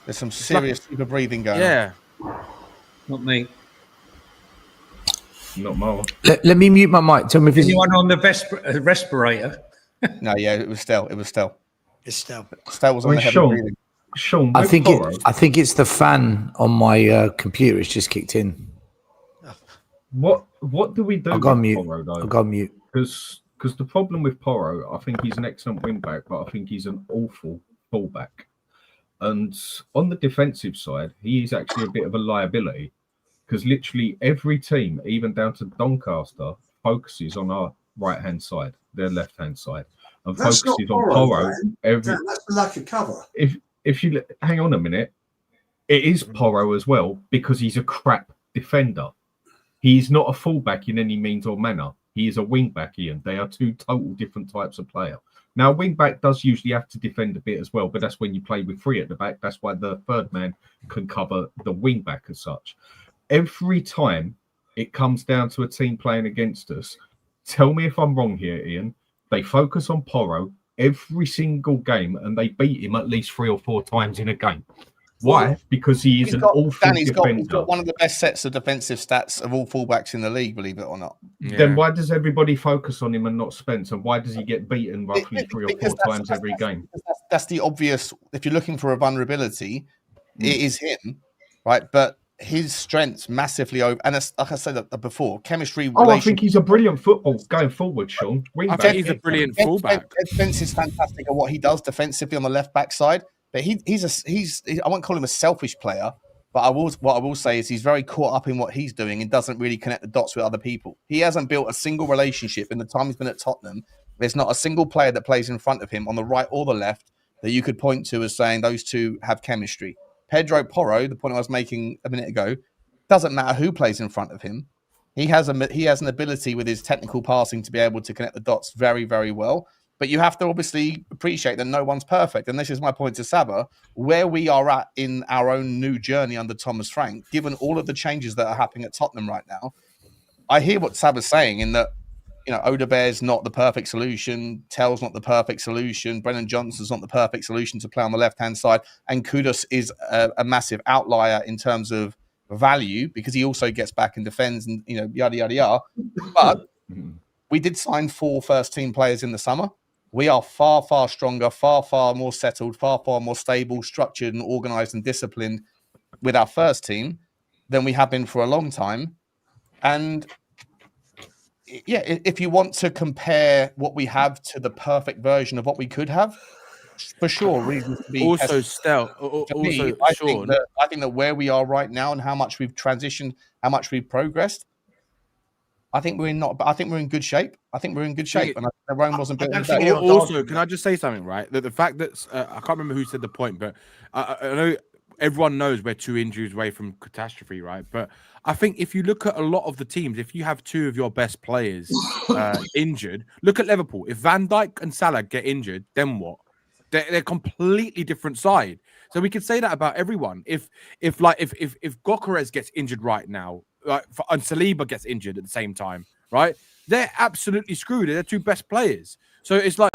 There's some serious super breathing going on. Yeah. Not me. Not Mo. Let me mute my mic. Tell me if anyone on the respirator. No, yeah, it was Stel. It's Stel. Stel was on the heavy breathing. Sean, I think it's the fan on my computer. It's just kicked in. What do we do? I'll go with mute. Porro, though? I'll go mute. Because the problem with Porro, I think he's an excellent wing back, but I think he's an awful fullback. And on the defensive side, he is actually a bit of a liability, because literally every team, even down to Doncaster, focuses on our right-hand side, their left-hand side, and That's focuses not on Porro. Porro. That's the lack of cover. If you hang on a minute, it is Porro as well, because he's a crap defender. He's not a fullback in any means or manner. He is a wing-back, Ian. They are two total different types of player. Now, wing-back does usually have to defend a bit as well, but that's when you play with three at the back. That's why the third man can cover the wing-back as such. Every time it comes down to a team playing against us, tell me if I'm wrong here, Ian, they focus on Porro every single game and they beat him at least 3 or 4 times in a game. Why? Because he's an awful defender. He's got one of the best sets of defensive stats of all fullbacks in the league, believe it or not. Yeah. Then why does everybody focus on him and not Spence? And why does he get beaten roughly 3 or 4 times every game? That's the obvious. If you're looking for a vulnerability, it is him, right? But his strengths massively over, and it's, like I said before, chemistry. I think he's a brilliant football going forward, Sean. I think he's a brilliant fullback. Spence is fantastic at what he does defensively on the left back side. But he's I won't call him a selfish player, but what I will say is he's very caught up in what he's doing and doesn't really connect the dots with other people. He hasn't built a single relationship in the time he's been at Tottenham. There's not a single player that plays in front of him on the right or the left that you could point to as saying those two have chemistry. Pedro Porro, the point I was making a minute ago, doesn't matter who plays in front of him. He has an ability with his technical passing to be able to connect the dots very, very well. But you have to obviously appreciate that no one's perfect. And this is my point to Saba, where we are at in our own new journey under Thomas Frank, given all of the changes that are happening at Tottenham right now, I hear what Sab is saying in that, Odebear's not the perfect solution. Tell's not the perfect solution. Brennan Johnson's not the perfect solution to play on the left-hand side. And Kudus is a massive outlier in terms of value because he also gets back and defends and, yada, yada, yada. But we did sign 4 first-team players in the summer. We are far, far stronger, far, far more settled, far, far more stable, structured and organised and disciplined with our first team than we have been for a long time. And yeah, if you want to compare what we have to the perfect version of what we could have, for sure, reasons to be also Stel. I think that where we are right now and how much we've transitioned, how much we've progressed, I think we're in good shape. I think we're in good shape, and Rome wasn't built. Also, can I just say something? Right, that the fact that I can't remember who said the point, but I know everyone knows we're 2 injuries away from catastrophe, right? But I think if you look at a lot of the teams, if you have 2 of your best players injured, look at Liverpool. If Van Dijk and Salah get injured, then what? They're completely different side. So we could say that about everyone. If Gyökeres gets injured right now, and Saliba gets injured at the same time, right? They're absolutely screwed. They're 2 best players. So it's like,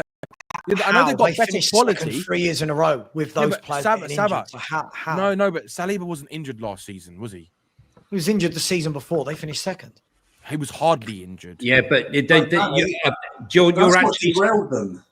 I know they've got better quality. 3 years in a row with those players getting injured. So how? No, but Saliba wasn't injured last season, was he? He was injured the season before. They finished second. He was hardly injured. Yeah, but you're actually derailed them.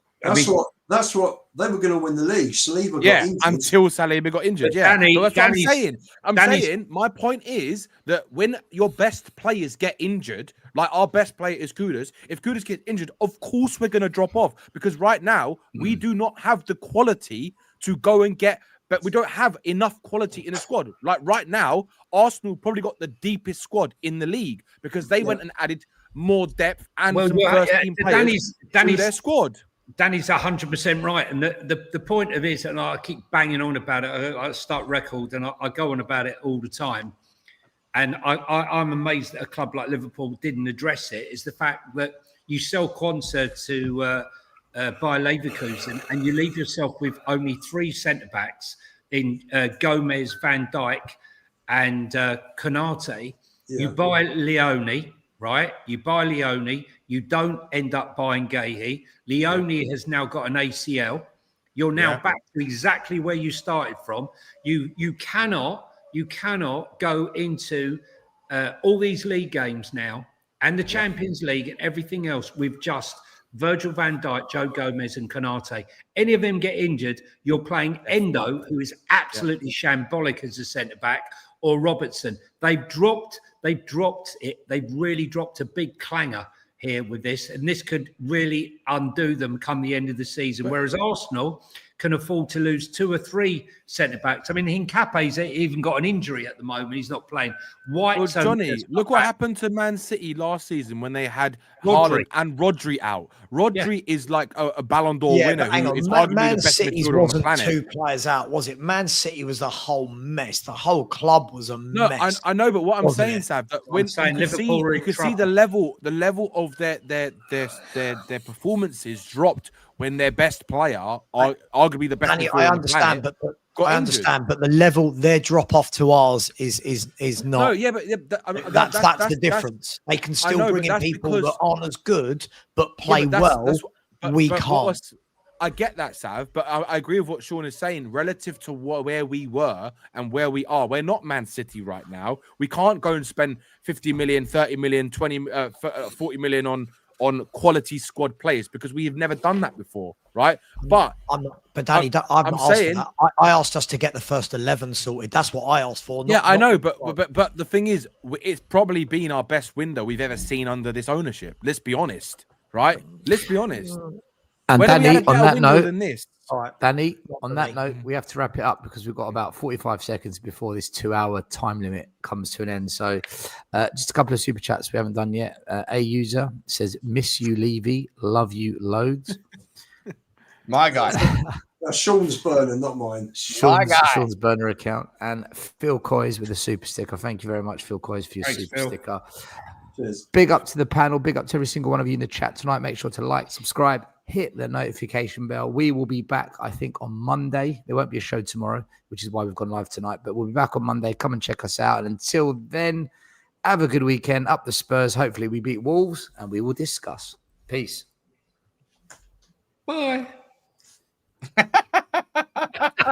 That's what they were going to win the league. Saliba got injured. Until Saliba got injured. That's what I'm saying. I'm saying my point is that when your best players get injured, like our best player is Kudus, if Kudus gets injured, of course we're going to drop off because right now we do not have the quality to go and get. But we don't have enough quality in the squad. Like right now, Arsenal probably got the deepest squad in the league because they went and added more depth and some first-team players to their squad. Danny's 100% right. And the point of it is, and I keep banging on about it, I start record and I go on about it all the time. And I'm amazed that a club like Liverpool didn't address it, is the fact that you sell Quansah to by Leverkusen, and you leave yourself with only 3 centre-backs in Gomez, Van Dijk and Konate. Yeah. You buy Leone, right? You buy Leone. You don't end up buying Gahey. Leone has now got an ACL. You're now back to exactly where you started from. You cannot go into all these league games now and the Champions League and everything else with just Virgil van Dijk, Joe Gomez and Konate. Any of them get injured, you're playing Endo, who is absolutely shambolic as a centre-back, or Robertson. They've dropped it. They've really dropped a big clanger here with this, and this could really undo them come the end of the season. Whereas Arsenal can afford to lose 2 or 3 centre-backs. I mean, Hincape's even got an injury at the moment. He's not playing. Well, Johnny, look what happened to Man City last season when they had Haaland and Rodri out. Rodri is like a Ballon d'Or winner. Hang on. Man City's wasn't 2 players out, was it? Man City was the whole mess. The whole club was a mess. I know, but what I'm saying, Sav, that when you could see the level of their performances dropped when their best player, arguably the best. Danny, I understand, but the level their drop off to ours is not. No, that's the difference. They can still bring in people that aren't as good but play well. We can't. I get that, Sav, but I agree with what Sean is saying relative to where we were and where we are. We're not Man City right now. We can't go and spend 50 million, 30 million, 40 million on quality squad players because we have never done that before, right? But Danny, I'm not saying that. I asked us to get the first 11 sorted. That's what I asked for. I know, but the thing is, it's probably been our best window we've ever seen under this ownership. Let's be honest, right? Let's be honest. And Danny, on that note, all right, Danny, on that note, we have to wrap it up because we've got about 45 seconds before this 2-hour time limit comes to an end. So just a couple of super chats we haven't done yet. A user says, miss you, Levy. Love you loads. My guy. That's Sean's burner, not mine. Sean's burner account. And Phil Coys with a super sticker. Thank you very much, Phil Coys, for your super sticker. Cheers. Big up to the panel. Big up to every single one of you in the chat tonight. Make sure to like, subscribe, hit the notification bell. We will be back, I think, on Monday. There won't be a show tomorrow, which is why we've gone live tonight. But we'll be back on Monday. Come and check us out. And until then, Have a good weekend. Up the Spurs. Hopefully we beat Wolves and we will discuss. Peace. Bye.